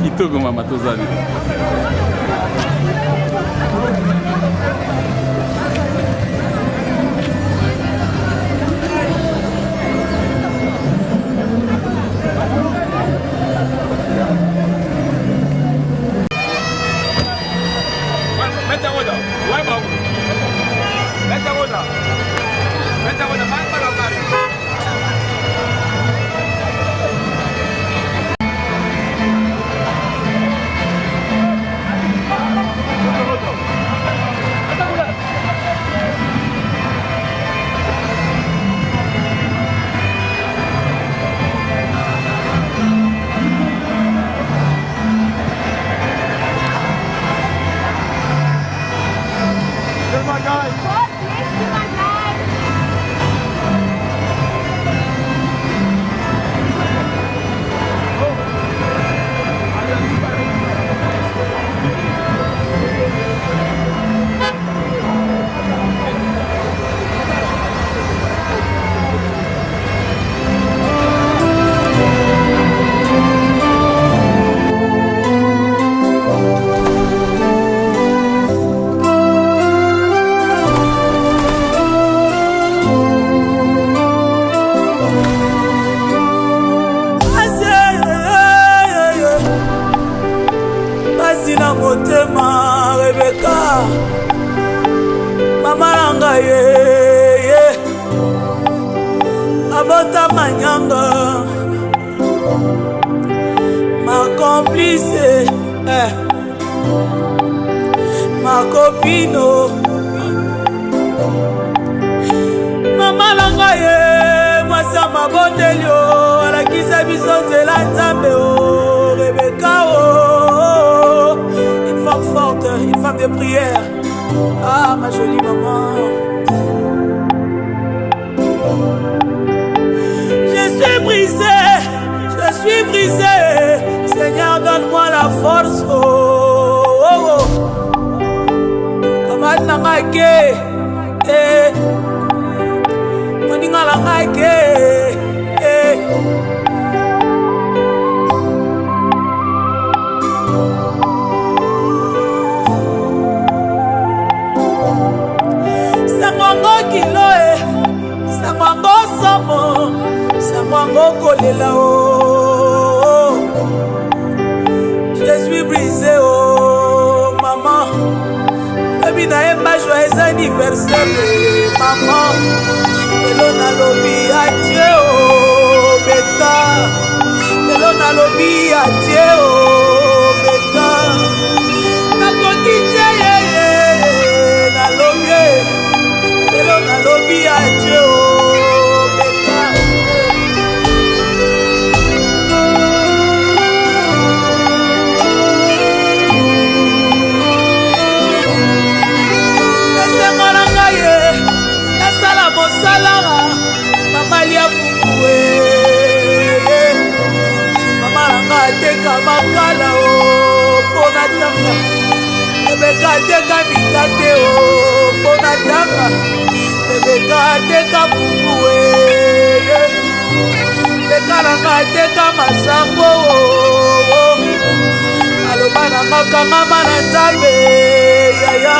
kitoko mama toza bien. Ma copine, maman langa ye, moi ça m'a bondelio, la qui s'est bison de la table, Rebecca, une femme forte, une femme de prière. Ah ma jolie maman. Je suis brisé, Seigneur donne-moi la force. Nangake, moninga langake, sangwango kilo sangwango somo, sangwango kolela o. Je suis brisé oh maman. Joyeux anniversaire maman. Elona lobi adieu oh beta. Elona lobi adieu oh beta. Nakokite na lobi. Elona lobi adieu oh beta. Salara, mama lia fufue, mama langa teka makala o, pona tanga, ebeka teka mikate o, pona tanga, ebeka teka fufue, beka langa teka masango o, aloba langa kanga mana nzambe, yaya,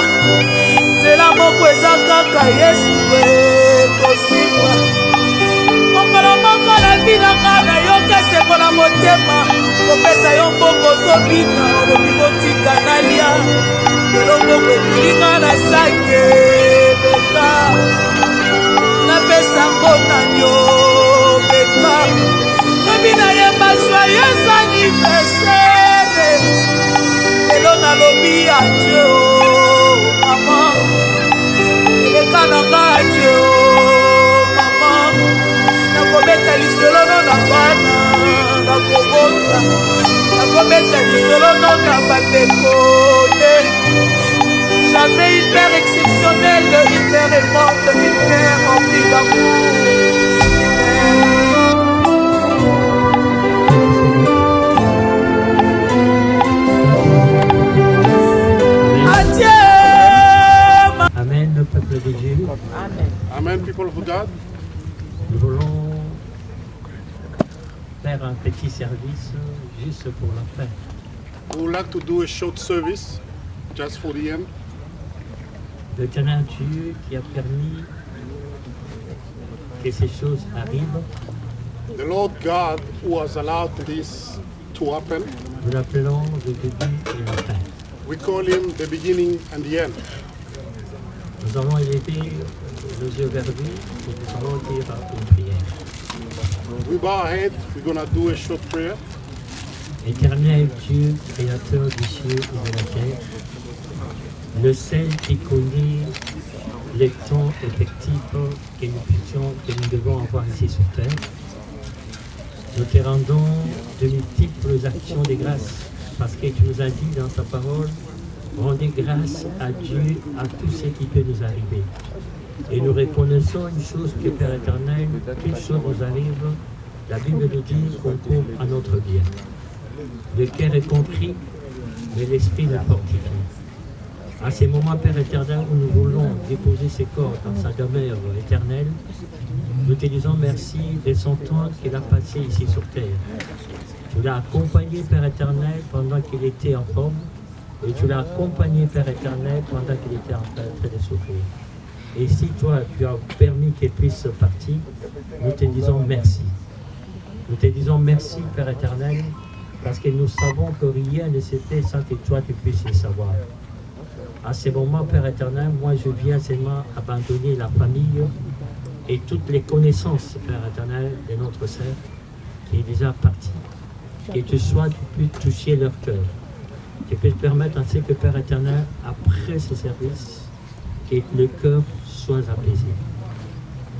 zela moko eza kaka Yesu kosimba mokolo moko na binanga nayoka esengo na motema kopesa yo mbongo ozobina olobi botika nalia elongoko etulinga na sake beka napesa ngo nanyo beka lobi nayeba joyeux anniversaire elo nalobi adieu mama eleka nanga adieu mama nakobeta lisolo no na bana nakobota nakobeta lisolo no na bandeko j'avais une mère exceptionnelle, une mère aimante, une mère remplie d'amour. Amen, le peuple de Dieu. Amen. Amen, people of God. Nous voulons faire un petit service juste pour la fin. We would like to do a short service just for the end. L'éternel Dieu qui a permis que ces choses arrivent. The Lord God who has allowed this to happen. Nous l'appelons le début et la fin. We call him the beginning and the end. Nous allons élever nos yeux vers lui et nous allons dire une prière. We bow our head, we're going to do a short prayer. Éternel Dieu, créateur du ciel et de la terre, le seul qui connaît les temps effectifs que nous devons avoir ici sur terre, nous te rendons de multiples actions de grâce parce que tu nous as dit dans ta parole, rendez grâce à Dieu à tout ce qui peut nous arriver. Et nous reconnaissons une chose que Père éternel, qu'une chose nous arrive, la Bible nous dit qu'on court à notre bien. Le cœur est compris, mais l'esprit le fortifie. À ces moments, Père éternel, où nous voulons déposer ces corps dans sa demeure éternelle, nous te disons merci de son temps qu'il a passé ici sur terre. Tu l'as accompagné, Père éternel, pendant qu'il était en forme, et tu l'as accompagné, Père éternel, pendant qu'il était en train de souffrir. Et si toi, tu as permis qu'il puisse partir, nous te disons merci. Nous te disons merci, Père éternel, parce que nous savons que rien ne se fait sans que toi, tu puisses le savoir. À ces moments, Père éternel, moi, je viens seulement abandonner la famille et toutes les connaissances, Père éternel, de notre sœur qui est déjà partie. Que tu sois, tu puisses toucher leur cœur. Tu puisses permettre ainsi que, Père éternel, après ce service, que le cœur soit apaisé.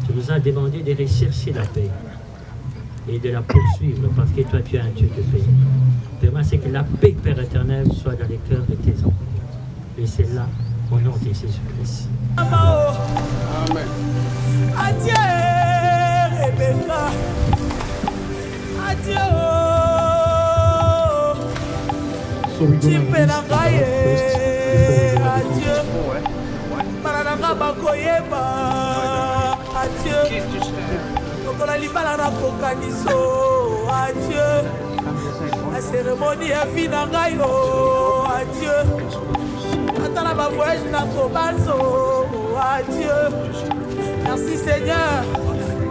Tu nous as demandé de rechercher la paix et de la poursuivre parce que toi, tu es un Dieu de paix. Permets c'est que la paix, Père éternel, soit dans les cœurs de tes enfants. Et c'est là, au nom de Jésus-Christ. Amen. Adieu, Rebecca. Adieu. Chipelagaye. Adieu. Marananga bakoyeba. Adieu. Lokola libala na kokaniso. Adieu. La cérémonie est finie. Adieu. Attends ma voyage na Kobanzo. Adieu. Merci Seigneur.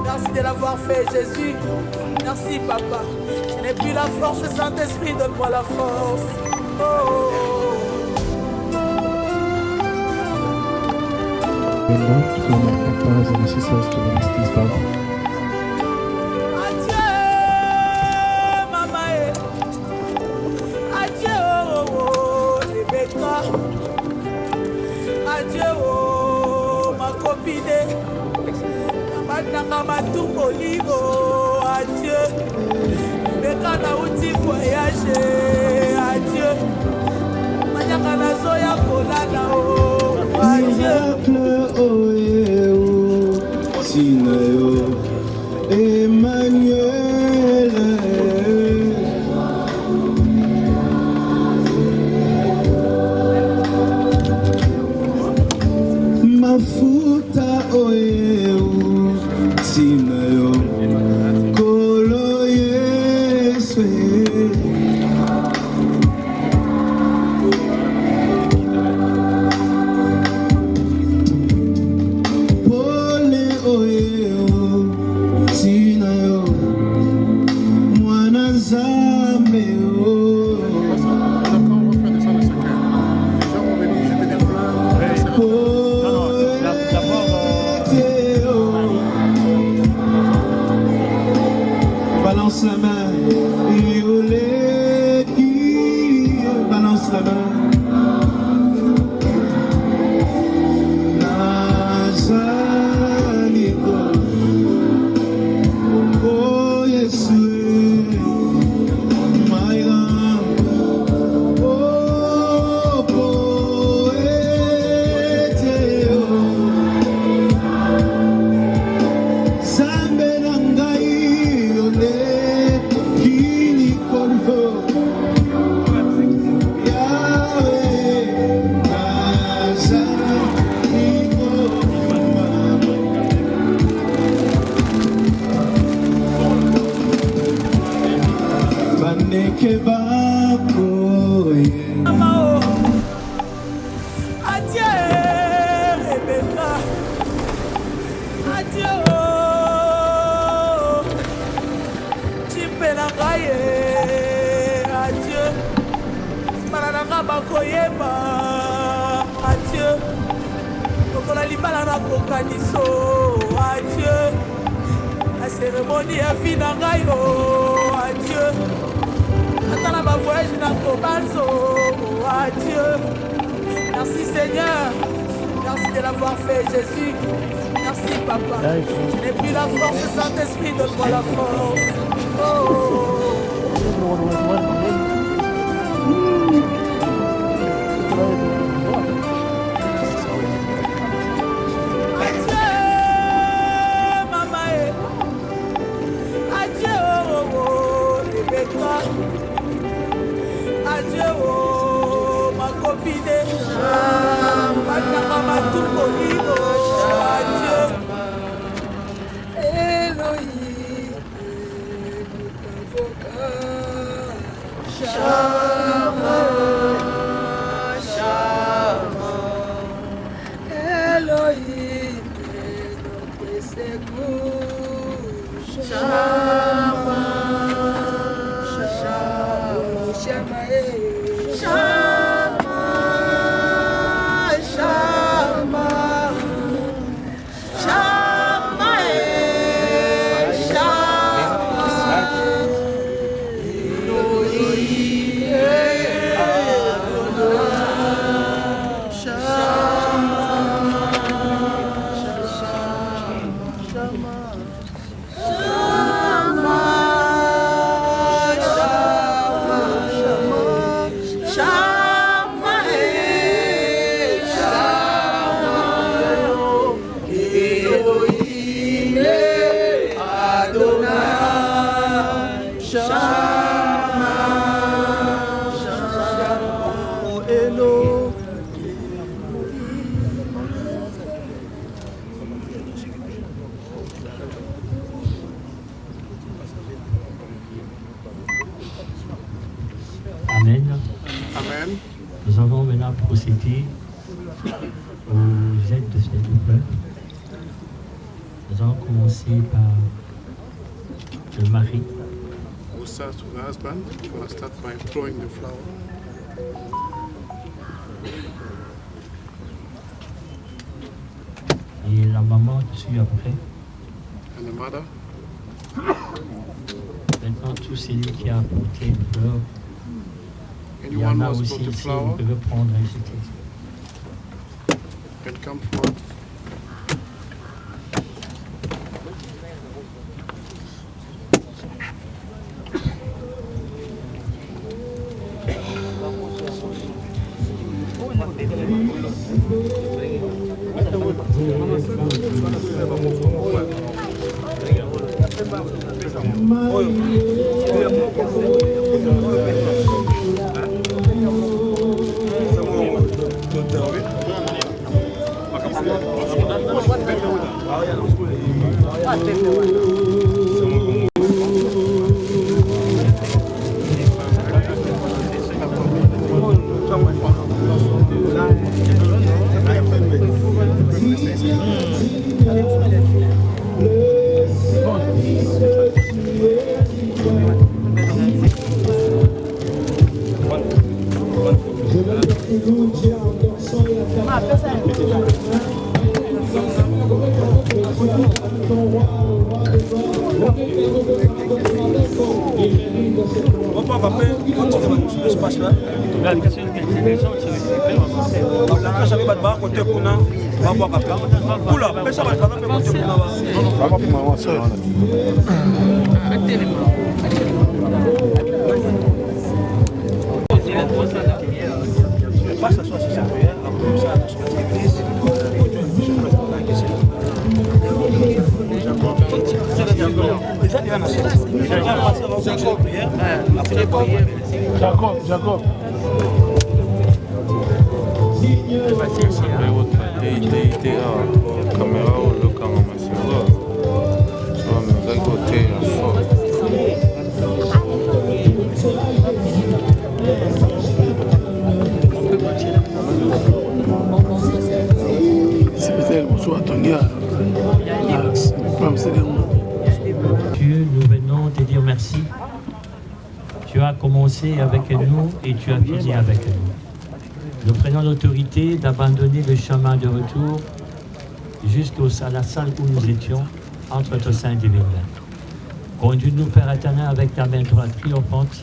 Merci de l'avoir fait Jésus. Merci Papa. Je n'ai plus la force, Saint-Esprit, donne-moi la force. Oh. Maintenant, tu peux mettre 14 et 16 to release this ball. Adieu, oh, ma copine. Nanga matumbo libo. Adieu. Beka na uti voyage. Adieu. Manyaka na zoya kolala oh. Adieu. Oh yeah, Sinayo Emmanuel. Mafuta oye Sinayo Kolo Yesu. Pole oye Sinayo Mwana Nzambe Adieu, Chipela Gaye, adieu, Marananga Bakoyeba, adieu, Kokola Libala Kokaniso, adieu, la cérémonie est finie, adieu, attends ma voyage dans Kobanzo, adieu, merci Seigneur. Merci de l'avoir fait, Jésus. Merci, Papa. Je n'ai plus la force, Saint-Esprit, donne-moi la force. Oh. Adieu, maman. Adieu, Rebecca. Adieu, ma copine. Nous allons maintenant procéder aux aides de cette peuple. Nous allons commencer par le mari. We'll start with the husband. We'll start by throwing the flower. Et la maman dessus après. And the mother. Maintenant, tout celui qui a apporté une fleur. Il y en a aussi ici, vous pouvez prendre et jeter. Can come forward. Jacob. Dieu, nous venons te dire merci. Tu as commencé avec nous et tu as fini avec nous. Nous prenons l'autorité d'abandonner le chemin de retour jusqu'à la salle où nous étions, entre tes saints divines. Conduis-nous, Père éternel, avec ta main droite triomphante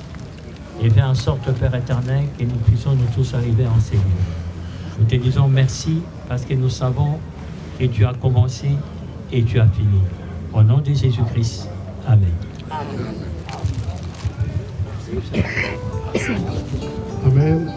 et fais en sorte, Père éternel, que nous puissions nous tous arriver en Seigneur. Nous te disons merci parce que nous savons que tu as commencé et tu as fini. Au nom de Jésus-Christ. Amen. Amen.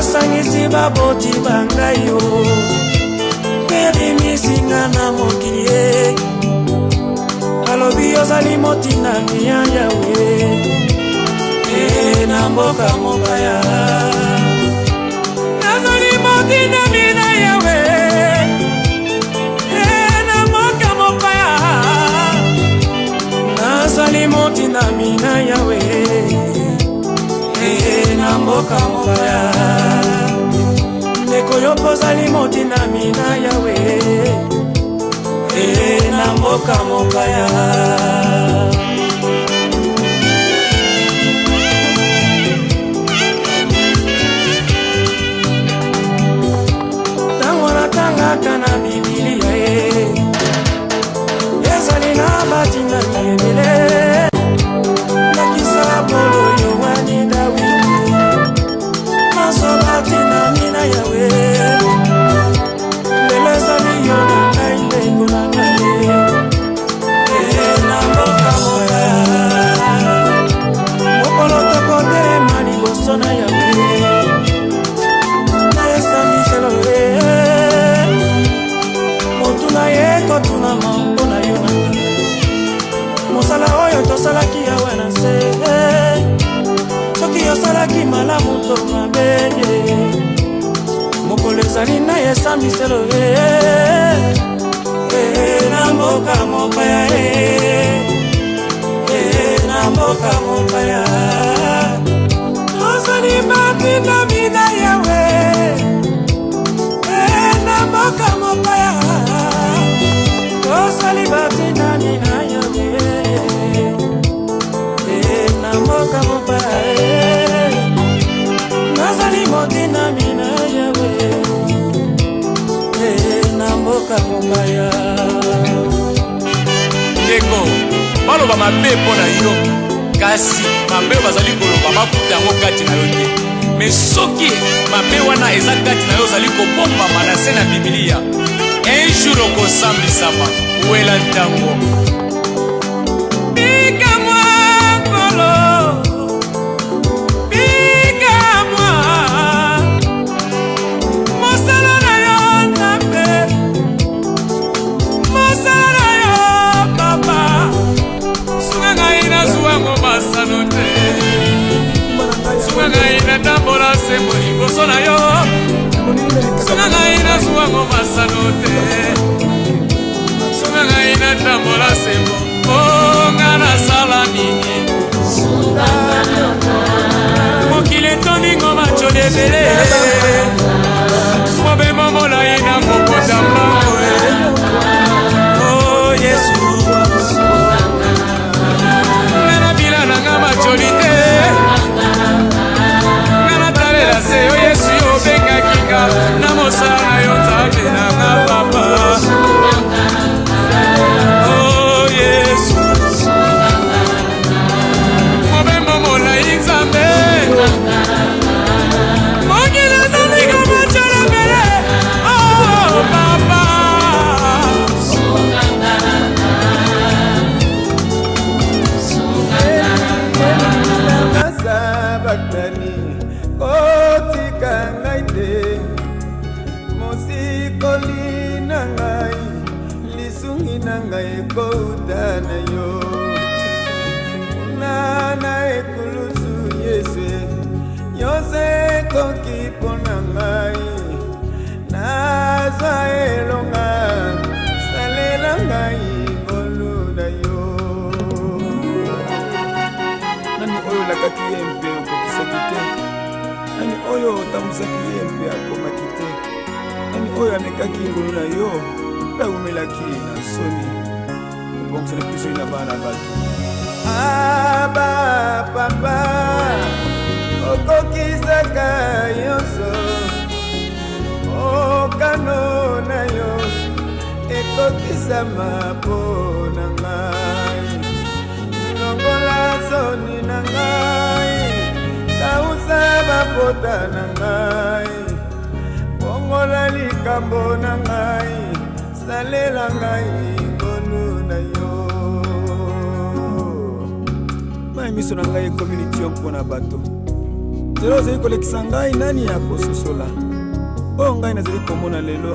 asangisi baboti bangayo perimisinga na mokili alobi ozali motina miya yawe na mboka mopaya nazali motina mina yawe na mboka mopaya nazali motina mina yawe na mboka mopaya ndeko yo pozali motina mina yawe na mboka mopaya tango natangaka na bibilia ezali na batina ebele nakisa bolo yowani dawidi masobatina mina yawe lelo ezali yo na ngai ndeko na ngai na mboka mopaya mokolo tokotelema liboso na yawe nayesamiselo motuna ye kotunama mpo na yo na mosala oyo tosalaki yawe na se soki osalaki malamu to mabe mokolo ezali na esambiselo na mboka mopaya na mboka mopaya ozali matinda mina yawe na mboka mopaya ozali matinda mina yawe na mboka mopaya nazali motina mina yawe na mboka mopaya ndeko baloba mabe mpo na yo kasi mabe bazali koloba bakuta yango kati na yo te me soki mabe wana eza kati na yo ozali kobombama na se na bibilia un jour okosambisama wela ntango bikamwa nkolo bikamwa mosala na yo nzambe mosala na yo papa sunga ngai na zuwango nazwango masano te sunga ngai natambola sembo nga nasala nini mokili etoningo macholi ebele mobembo molai na kokota mbango o yesu nga nabila nanga macholi te nga natalela se yo yesu yo obengaki nga na mosala na yo nzambe nanga papa o yesu mobembo molai nzambe mokili etoningo macholi ebele o papa Bakani kotika ngai te mosikoli na ngai lisungi na ngai kouta na yo nana ekulusu yesu yose koki pona ngai nazwa elonga salela ngai koluda yo nani oyo lakaki ye mpe okokisaki te nani oyo otambwisaki ye mpe akomaki te nani oyo amekaki ngolu na yo mpe awumelaki na soni obongisana biso na bana bato aba papa okokisaka yonso okano na yo ekokisama mpo na ngai longola soni na ngai kausa bapota na ngai bongola likambo na ngai salela ngai ngolu na yo mai miso na ngai community mpo na bato lelo ozali kolekisa ngai nani ya kososola oyo ngai nazali komona lelo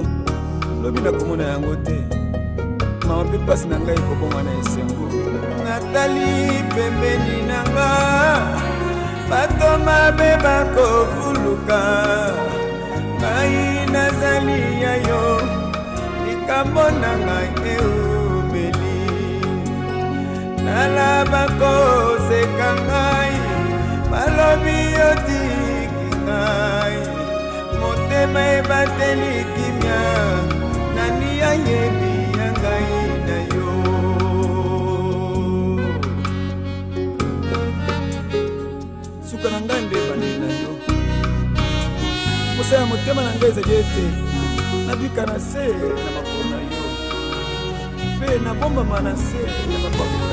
lobi na komona yango te mama mpe mpasi na ngai ekobonga na esengo natali pembeni na nga bato mabe bakofuluka ngai nazali ya yo likambo na ngai eumeli nala bakoseka ngai balobi yotiki ngai motema ebateli kimia nani ayebi ya ngai na yo suka na ngai nde bandeli na yo posa ya motema na ngai ezali ete nabika na se na makolo na yo mpe nabombama na se ya maboko na